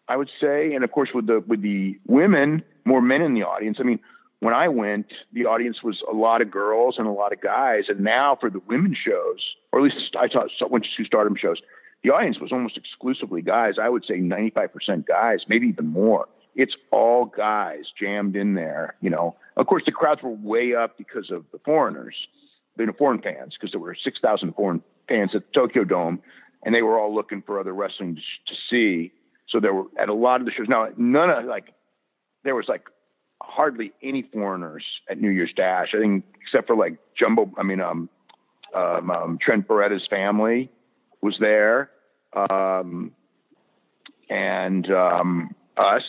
I would say. And of course, with the women, more men in the audience. I mean, when I went, the audience was a lot of girls and a lot of guys. And now for the women shows, or at least I went to 2 Stardom shows, the audience was almost exclusively guys. I would say 95% guys, maybe even more. It's all guys jammed in there, Of course, the crowds were way up because of the foreigners, the foreign fans, because there were 6,000 foreign fans at the Tokyo Dome, and they were all looking for other wrestling to see. So there were at a lot of the shows. Now, there was hardly any foreigners at New Year's Dash. I think except for Trent Beretta's family was there, and us,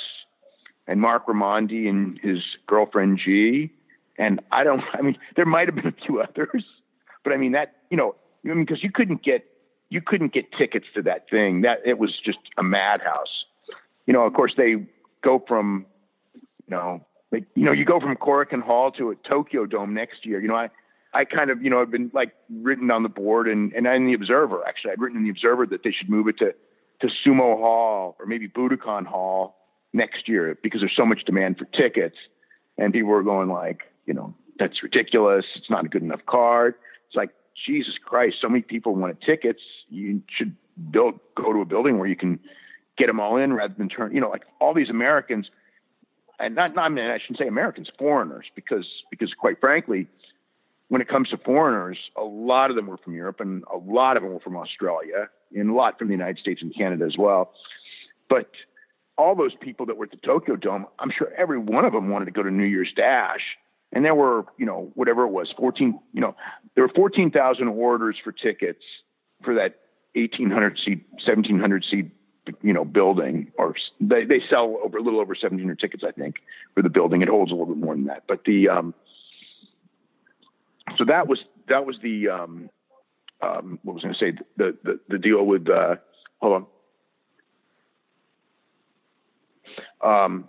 and Mark Raimondi and his girlfriend G. And there might have been a few others, but I mean that, because you couldn't get tickets to that thing. That it was just a madhouse. Of course they go from, you go from Korakuen Hall to a Tokyo Dome next year. I kind of, I've been written on the board and in the Observer, actually, I'd written in the Observer that they should move it to Sumo Hall or maybe Budokan Hall next year because there's so much demand for tickets. And people were going that's ridiculous. It's not a good enough card. It's like, Jesus Christ, so many people wanted tickets. You should go to a building where you can get them all in rather than turn, all these Americans, and I shouldn't say Americans, foreigners, because quite frankly, when it comes to foreigners, a lot of them were from Europe and a lot of them were from Australia and a lot from the United States and Canada as well. But all those people that were at the Tokyo Dome, I'm sure every one of them wanted to go to New Year's Dash. And there were, whatever it was, there were 14,000 orders for tickets for that 1,800 seat, 1,700 seat, building, or they sell a little over 1,700 tickets, I think, for the building. It holds a little bit more than that. But so that was the, what was I going to say? The deal with, hold on.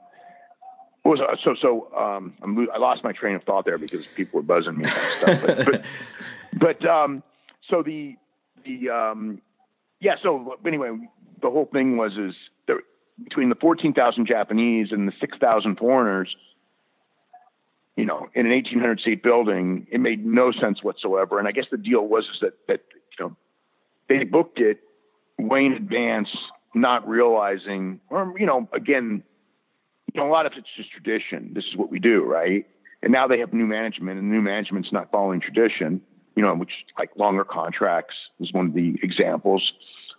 I lost my train of thought there because people were buzzing me and stuff. So anyway, the whole thing was between the 14,000 Japanese and the 6,000 foreigners, in an 1,800 seat building, it made no sense whatsoever. And I guess the deal was that they booked it way in advance, not realizing, or, again, a lot of it's just tradition. This is what we do, right? And now they have new management, and new management's not following tradition, which like longer contracts is one of the examples.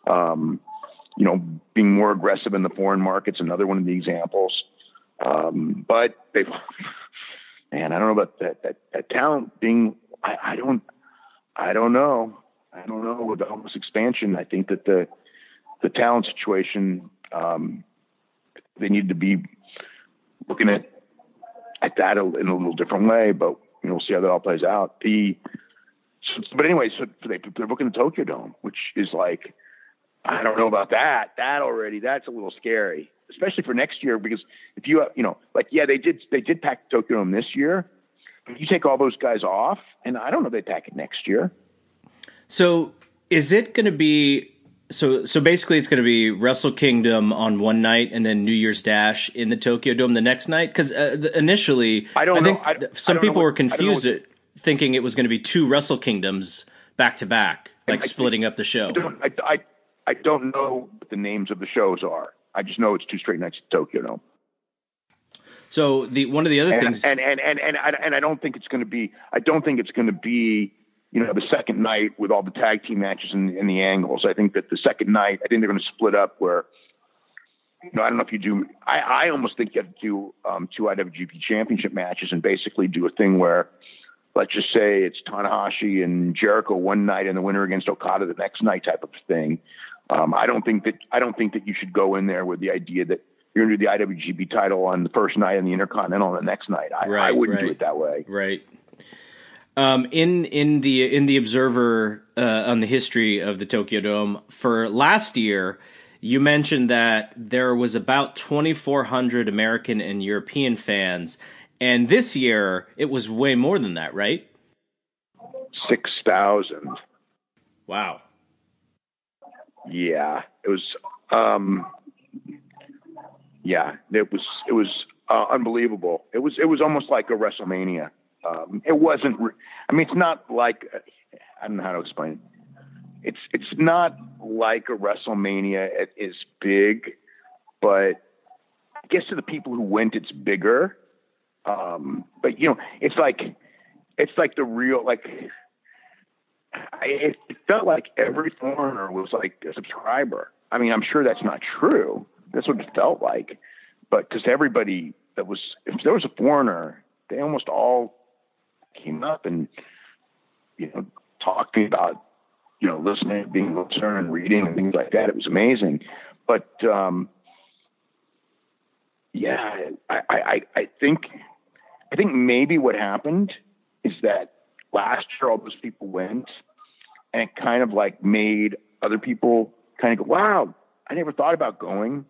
Being more aggressive in the foreign markets, another one of the examples. But they've, man, I don't know about that talent being, I don't know. I don't know with all this expansion. I think that the talent situation, they need to be looking at that in a little different way, but we'll see how that all plays out. But anyway, so they're booking the Tokyo Dome, which is like, I don't know about that. That's a little scary, especially for next year, because if they did pack the Tokyo Dome this year, but you take all those guys off, and I don't know if they pack it next year. So is it going to be? So basically, it's going to be Wrestle Kingdom on one night, and then New Year's Dash in the Tokyo Dome the next night. Because initially, I think some people were confused thinking it was going to be 2 Wrestle Kingdoms back to back, splitting up the show. I don't know what the names of the shows are. I just know it's 2 straight nights at Tokyo Dome. So one of the other things, and I don't think it's going to be. I don't think it's going to be the second night with all the tag team matches and the angles. I think that the second night, I think they're going to split up where, I don't know if you do. I almost think you have to do 2 IWGP Championship matches and basically do a thing where, let's just say it's Tanahashi and Jericho one night and the winner against Okada the next night type of thing. I don't think that you should go in there with the idea that you're going to do the IWGP title on the first night and the Intercontinental on the next night. I wouldn't do it that way. Right. In the Observer on the history of the Tokyo Dome for last year, you mentioned that there was about 2,400 American and European fans, and this year it was way more than that, right? 6,000. Wow. Yeah, it was. It was unbelievable. It was almost like a WrestleMania. It wasn't. It's not like, I don't know how to explain it. It's not like a WrestleMania. It is big, but I guess to the people who went, it's bigger. But it's like the real, like, it felt like every foreigner was like a subscriber. I mean, I'm sure that's not true. That's what it felt like. But because everybody if there was a foreigner, they almost all came up and, talking about, listening, being a listener and reading and things like that. It was amazing. But, I think maybe what happened is that last year all those people went and it kind of like made other people kind of go, wow, I never thought about going,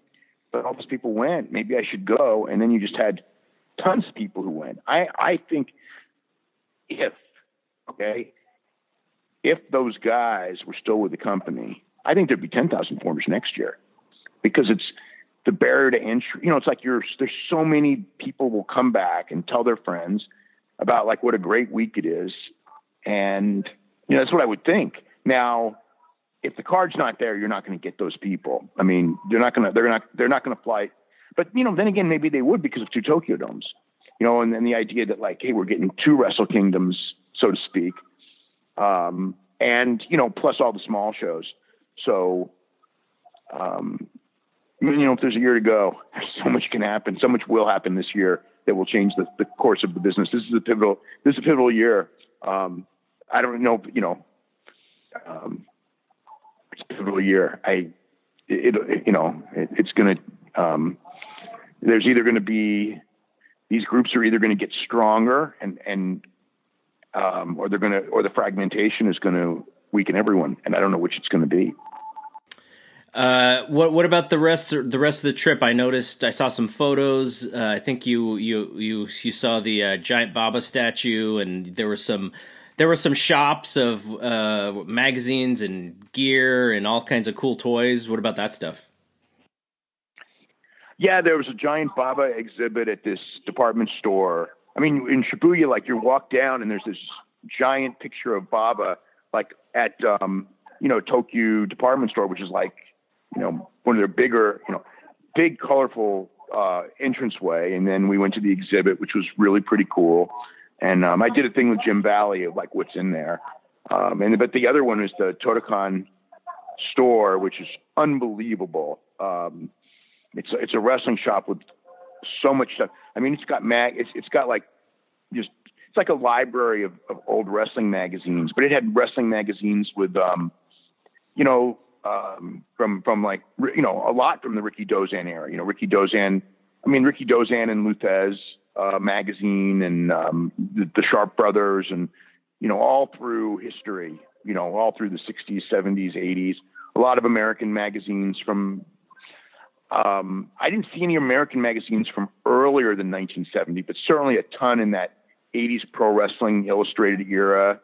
but all those people went, maybe I should go. And then you just had tons of people who went. I think if those guys were still with the company, I think there'd be 10,000 formers next year, because it's the barrier to entry. It's like there's so many people will come back and tell their friends about like what a great week it is. And, that's what I would think. Now, if the card's not there, you're not going to get those people. I mean, they're not going to fly. But, then again, maybe they would because of 2 Tokyo Domes, and then the idea that like, hey, we're getting 2 Wrestle Kingdoms, so to speak. And, plus all the small shows. So, if there's a year to go, so much can happen. So much will happen this year that will change the course of the business. This is a pivotal year. I don't know, it's a pivotal year. It's going to, there's either going to be, these groups are either going to get stronger or the fragmentation is going to weaken everyone. And I don't know which it's going to be. What about the rest of the trip? I saw some photos. I think you saw the giant Baba statue, and there were some shops of magazines and gear and all kinds of cool toys. What about that stuff? Yeah, there was a giant Baba exhibit at this department store. I mean, in Shibuya, like you walk down and there's this giant picture of Baba, like at Tokyo department store, which is like, one of their bigger, big colorful entranceway. And then we went to the exhibit, which was really pretty cool. And I did a thing with Jim Valley of like what's in there. But the other one is the Totokan store, which is unbelievable. It's a wrestling shop with so much stuff. I mean, it's got it's got like it's like a library of old wrestling magazines, but it had wrestling magazines with, from like, a lot from the Ricky Dozan era, Ricky Dozan and Luthez magazine and the Sharp Brothers and, all through history, all through the 60s, 70s, 80s, a lot of American magazines from, I didn't see any American magazines from earlier than 1970, but certainly a ton in that 80s Pro Wrestling Illustrated era.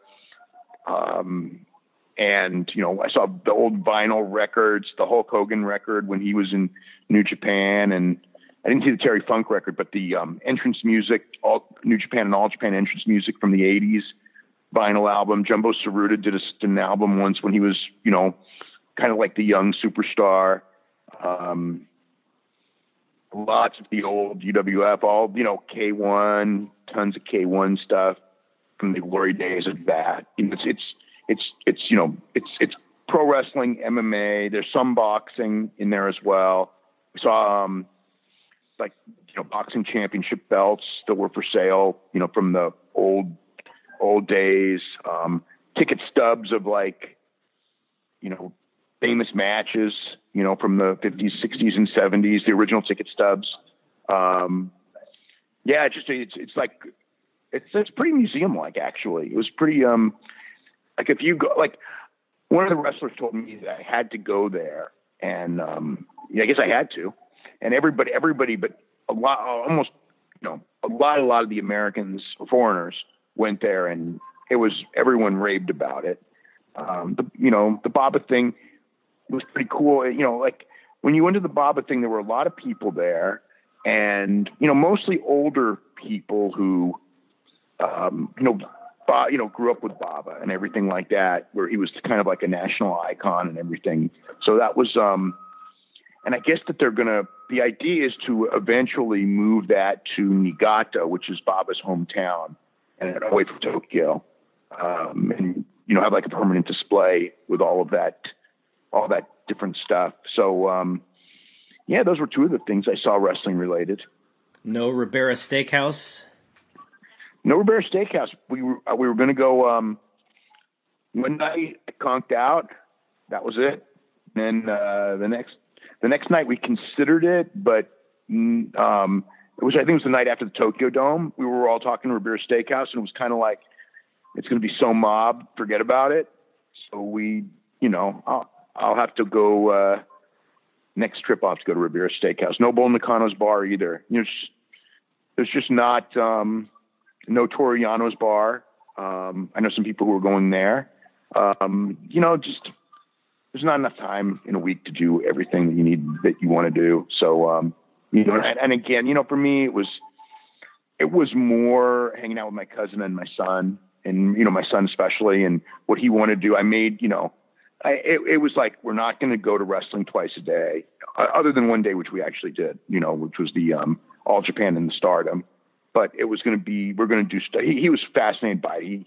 And, I saw the old vinyl records, the Hulk Hogan record when he was in New Japan. And I didn't see the Terry Funk record, but the entrance music, all New Japan and All Japan entrance music from the 80s vinyl album. Jumbo Tsuruta did an album once when he was, kind of like the young superstar. Lots of the old UWF, all, K1, tons of K1 stuff. from the glory days of that. It's pro wrestling, MMA. There's some boxing in there as well. We saw boxing championship belts that were for sale, from the old days. Ticket stubs of famous matches, from the 50s, 60s, and 70s. The original ticket stubs. It's pretty museum-like, actually. It was pretty, if you go, one of the wrestlers told me that I had to go there, and I guess I had to, and everybody, but a lot of the Americans, foreigners, went there, and everyone raved about it. The Baba thing was pretty cool. When you went to the Baba thing, there were a lot of people there, and mostly older people who grew up with Baba and everything like that, where he was kind of like a national icon and everything. So that was, and I guess that the idea is to eventually move that to Niigata, which is Baba's hometown, and away from Tokyo, and have a permanent display with all that different stuff. So, those were two of the things I saw wrestling related. No Ribera Steakhouse. No Ribera Steakhouse. We were going to go one night. I conked out. That was it. Then the next night we considered it, but I think it was the night after the Tokyo Dome. We were all talking to Ribera Steakhouse, and it was kind of like, it's going to be so mob, forget about it. So we, I'll have to go next trip. I'll have to go to Ribera Steakhouse. No Bull Nakano's bar either. There's just not. No Toriano's bar. I know some people who are going there. Just there's not enough time in a week to do everything that you want to do. So, and again, for me, it was more hanging out with my cousin and my son, and my son especially, and what he wanted to do. I made, it was like, we're not going to go to wrestling twice a day, other than one day, which we actually did, which was the All Japan and the Stardom. But it was going to be, we're going to do stuff. He was fascinated by it.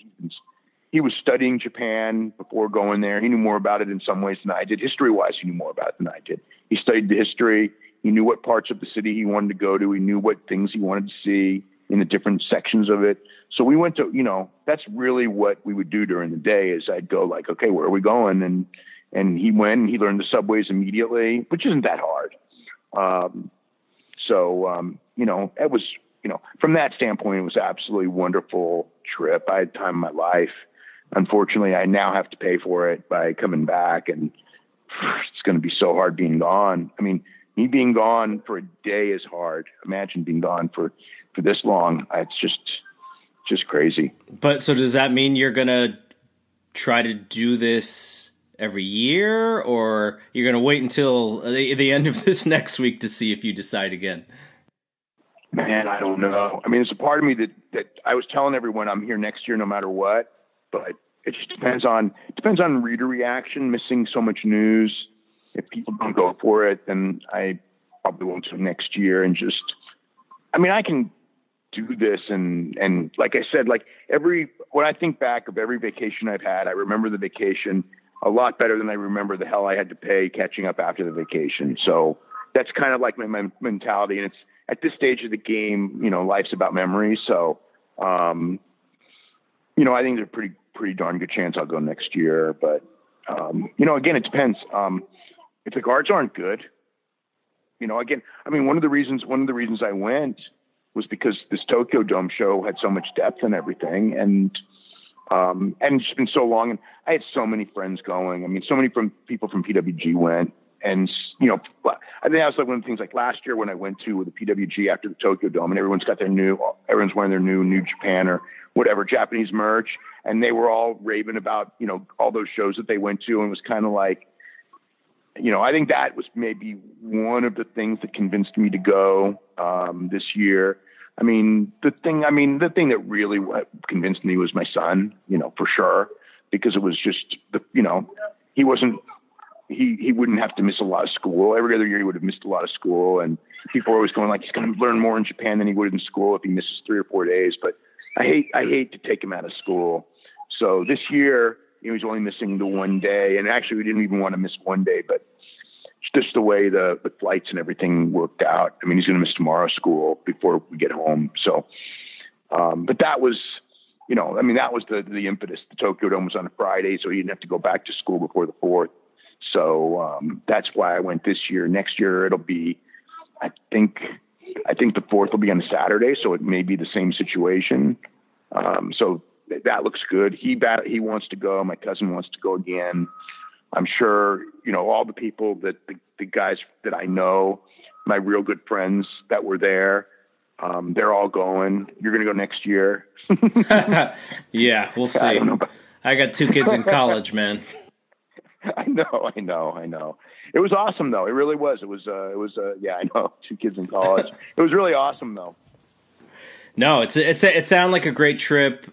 He was studying Japan before going there. He knew more about it in some ways than I did. History-wise, he knew more about it than I did. He studied the history. He knew what parts of the city he wanted to go to. He knew what things he wanted to see in the different sections of it. So we went to, that's really what we would do during the day, is I'd go okay, where are we going? And he went and he learned the subways immediately, which isn't that hard. It was, from that standpoint, it was absolutely wonderful trip. I had time of my life. Unfortunately, I now have to pay for it by coming back, and it's going to be so hard being gone. I mean, me being gone for a day is hard. Imagine being gone for this long. It's just crazy. But so does that mean you're going to try to do this every year, or you're going to wait until the end of this next week to see if you decide again? Man, I don't know. I mean, there's a part of me that I was telling everyone I'm here next year no matter what, but it just depends on reader reaction, missing so much news. If people don't go for it, then I probably won't do next year. And I can do this. And like I said, when I think back of every vacation I've had, I remember the vacation a lot better than I remember the hell I had to pay catching up after the vacation. So that's kind of like my mentality. And it's, at this stage of the game, life's about memories. So, I think there's a pretty darn good chance I'll go next year. But, again, it depends. If the cards aren't good, one of the reasons I went was because this Tokyo Dome show had so much depth and everything. And it's been so long, and I had so many friends going. I mean, so many people from PWG went. And, I think that was one of the things last year when I went to the PWG after the Tokyo Dome, and everyone's wearing their new Japan or whatever Japanese merch. And they were all raving about, all those shows that they went to. And it was kind of like, I think that was maybe one of the things that convinced me to go this year. The thing that really convinced me was my son, for sure, because it was just he wouldn't have to miss a lot of school. Every other year he would have missed a lot of school, and people were always going he's going to learn more in Japan than he would in school if he misses 3 or 4 days. But I hate to take him out of school. So this year he was only missing the one day, and actually we didn't even want to miss one day, but just the way the flights and everything worked out. I mean, he's going to miss tomorrow's school before we get home. So, but that was, that was the impetus. The Tokyo Dome was on a Friday, so he didn't have to go back to school before the 4th. So that's why I went this year. Next year it'll be, I think the 4th will be on a Saturday, so it may be the same situation. So that looks good. He wants to go. My cousin wants to go again. I'm sure, all the people that the guys that I know, my real good friends that were there, they're all going. You're going to go next year. Yeah, we'll see. I don't know, I got 2 kids in college, man. I know. It was awesome though. It really was. It was, yeah, I know. 2 kids in college. It was really awesome though. No, it sounded like a great trip.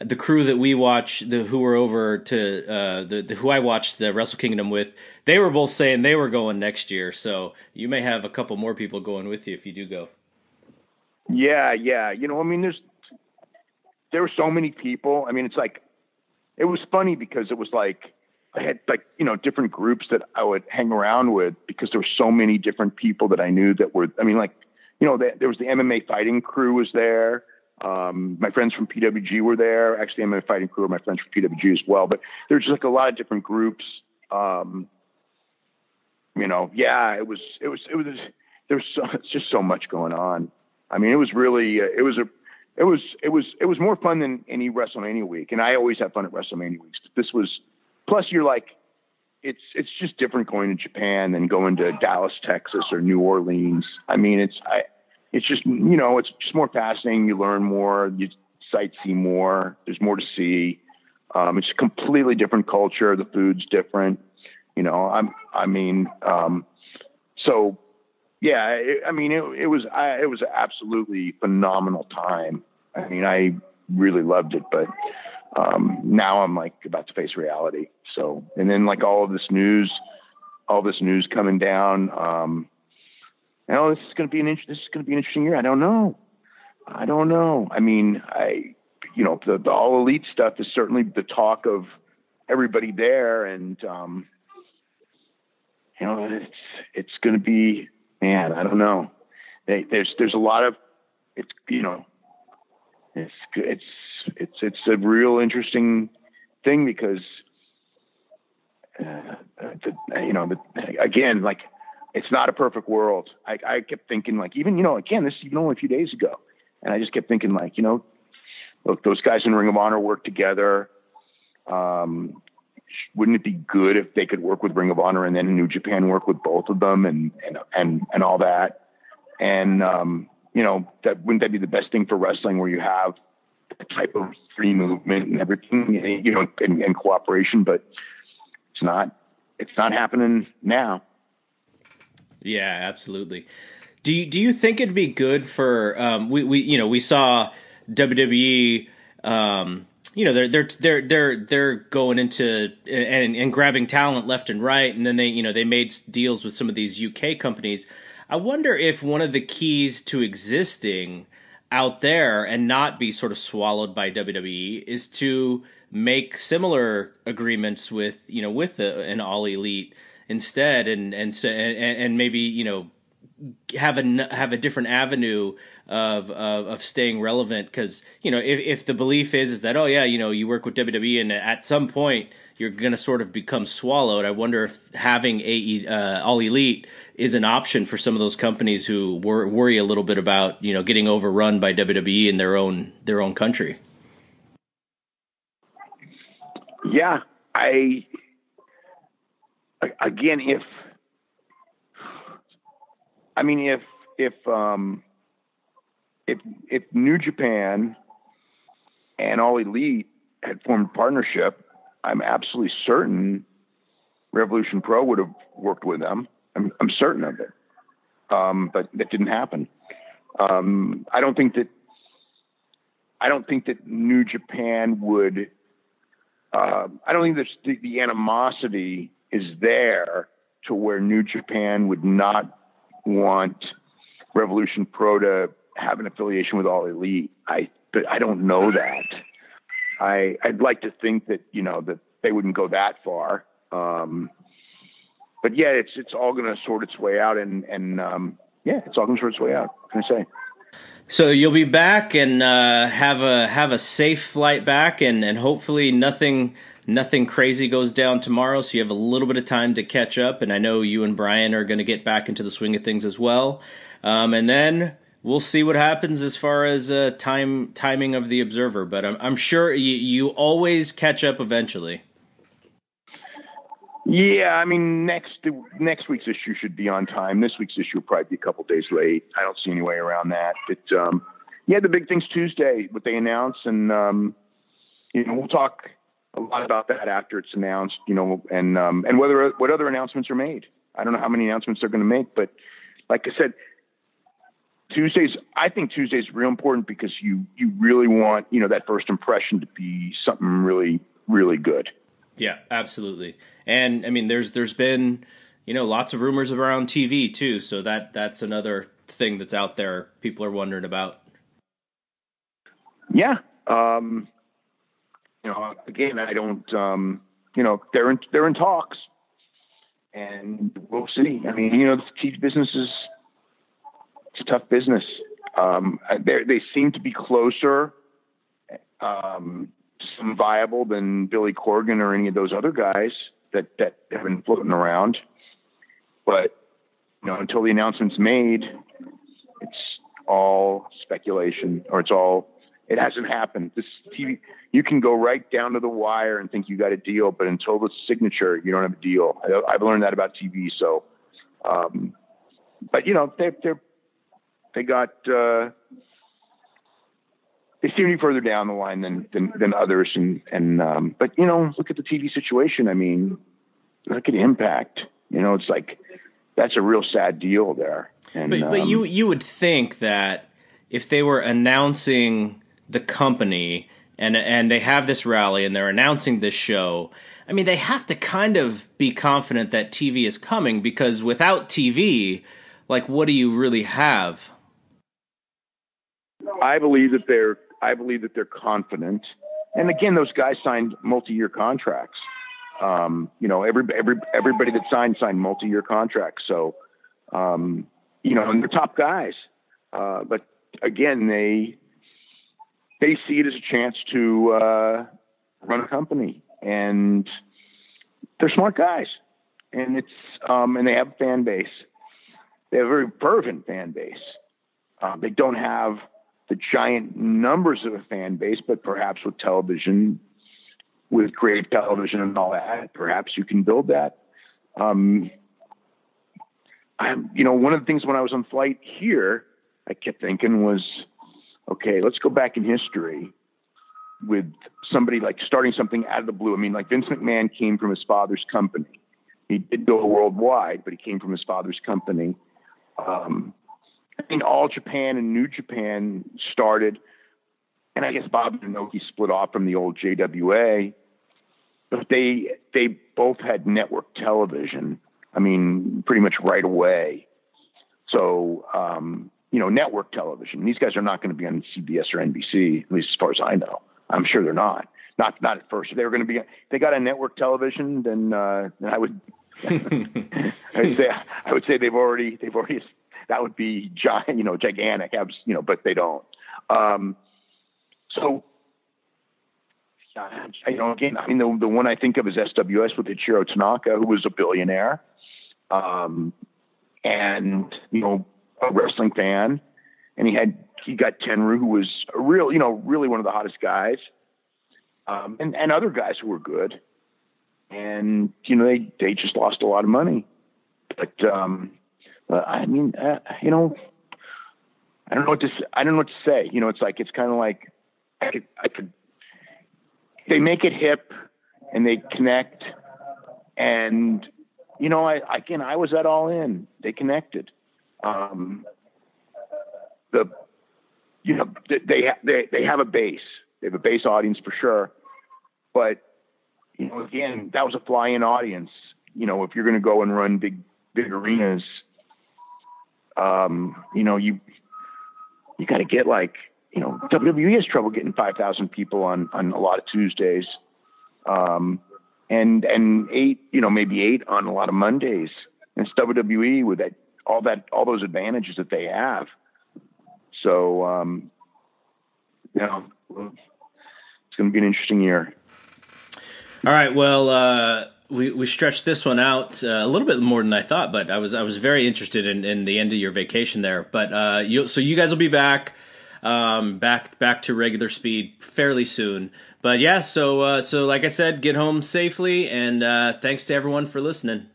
The crew that we watch, who were over to who I watched the Wrestle Kingdom with, they were both saying they were going next year. So you may have a couple more people going with you if you do go. Yeah. There were so many people. I mean, it was funny because it was like I had different groups that I would hang around with because there were so many different people that I knew that were. I mean, there was the MMA fighting crew was there. My friends from PWG were there. Actually, MMA fighting crew are my friends from PWG as well. But there's just a lot of different groups. Yeah, it was. There's just so much going on. I mean, it was really. It was more fun than any WrestleMania week, and I always have fun at WrestleMania weeks. But this was. Plus, you're like, it's just different going to Japan than going to Dallas, Texas, or New Orleans. I mean, it's just it's just more fascinating. You learn more, you sightsee more. There's more to see. It's a completely different culture. The food's different. So yeah. It was an absolutely phenomenal time. I mean, I really loved it, but now I'm like about to face reality. So, and then like all this news coming down. This is going to be an interesting year. I don't know. I mean, the All Elite stuff is certainly the talk of everybody there, and it's going to be, man. I don't know. There's a lot of it's a real interesting thing because again, like, it's not a perfect world. I kept thinking, like, even, again, this is even only a few days ago. And I just kept thinking, like, look, those guys in Ring of Honor work together. Wouldn't it be good if they could work with Ring of Honor and then in New Japan work with both of them and all that? And, wouldn't that be the best thing for wrestling, where you have the type of free movement and everything, and cooperation, but it's not happening now. Yeah, absolutely. Do you think it'd be good for we saw WWE they're going into and grabbing talent left and right, and then they made deals with some of these UK companies. I wonder if one of the keys to existing out there and not be sort of swallowed by WWE is to make similar agreements with an All Elite instead, and maybe have a different avenue of staying relevant, because if the belief is that you work with WWE and at some point you're going to sort of become swallowed. I wonder if having All Elite is an option for some of those companies who worry a little bit about getting overrun by WWE in their own country. Yeah, if New Japan and All Elite had formed a partnership, I'm absolutely certain Revolution Pro would have worked with them. I'm certain of it. But that didn't happen. I don't think that New Japan would. I don't think the animosity is there to where New Japan would not want Revolution Pro to have an affiliation with All Elite. I but I don't know that. I'd like to think that, that they wouldn't go that far. But yeah, it's all going to sort its way out, and it's all going to sort its way out. What can I say? So you'll be back and have a safe flight back, and hopefully nothing crazy goes down tomorrow. So you have a little bit of time to catch up, and I know you and Brian are going to get back into the swing of things as well. And then we'll see what happens as far as timing of the Observer. But I'm sure you always catch up eventually. Yeah, I mean, next week's issue should be on time. This week's issue will probably be a couple days late. I don't see any way around that. But the big thing's Tuesday, what they announce, and we'll talk a lot about that after it's announced. And what other announcements are made. I don't know how many announcements they're going to make, but like I said, I think Tuesday's real important because you really want that first impression to be something really, really good. Yeah, absolutely. And I mean, there's been, lots of rumors around TV too. So that's another thing that's out there. People are wondering about. Yeah. Again, I don't, they're in talks, and we'll see. I mean, the TV business it's a tough business. They seem to be closer, some viable than Billy Corgan or any of those other guys that have been floating around. But, until the announcement's made, it's all speculation, or it hasn't happened. This TV, you can go right down to the wire and think you got a deal, but until the signature, you don't have a deal. I've learned that about TV. So, but they got, they seem to be further down the line than others. But look at the TV situation. I mean, look at Impact, it's like, that's a real sad deal there. And, but you would think that if they were announcing the company and they have this rally and they're announcing this show, I mean, they have to kind of be confident that TV is coming, because without TV, like, what do you really have? I believe that they're confident. And again, those guys signed multi-year contracts. Everybody that signed multi-year contracts. So, and they're top guys. But again, they see it as a chance to run a company, and they're smart guys, and and they have a fan base. They have a very fervent fan base. They don't have the giant numbers of a fan base, but perhaps with television, with great television and all that, perhaps you can build that. One of the things when I was on flight here, I kept thinking was, okay, let's go back in history with somebody like starting something out of the blue. I mean, like Vince McMahon came from his father's company. He did go worldwide, but he came from his father's company. All Japan and New Japan started, and I guess Bob Inoki split off from the old JWA, but they both had network television. I mean, pretty much right away. So, network television. These guys are not going to be on CBS or NBC, at least as far as I know. I'm sure they're not. Not at first. If they were going to be, if they got a network television, then I would, I would say they've already. That would be gigantic, but they don't. Again, the one I think of is SWS with Ichiro Tanaka, who was a billionaire, and a wrestling fan, and he got Tenru, who was a really one of the hottest guys, and other guys who were good, and they just lost a lot of money, but I don't know what to say. It's kind of like I could. They make it hip and they connect, and I was at All In. They connected. They have a base. They have a base audience for sure, but again, that was a fly-in audience. If you're going to go and run big arenas, you got to get like WWE has trouble getting 5,000 people on a lot of Tuesdays, and 8, maybe 8 on a lot of Mondays. And it's WWE with all those advantages that they have. So, it's going to be an interesting year. All right. Well, we stretched this one out a little bit more than I thought, but I was very interested in the end of your vacation there. But so you guys will be back to regular speed fairly soon. But yeah, so like I said, get home safely, and thanks to everyone for listening.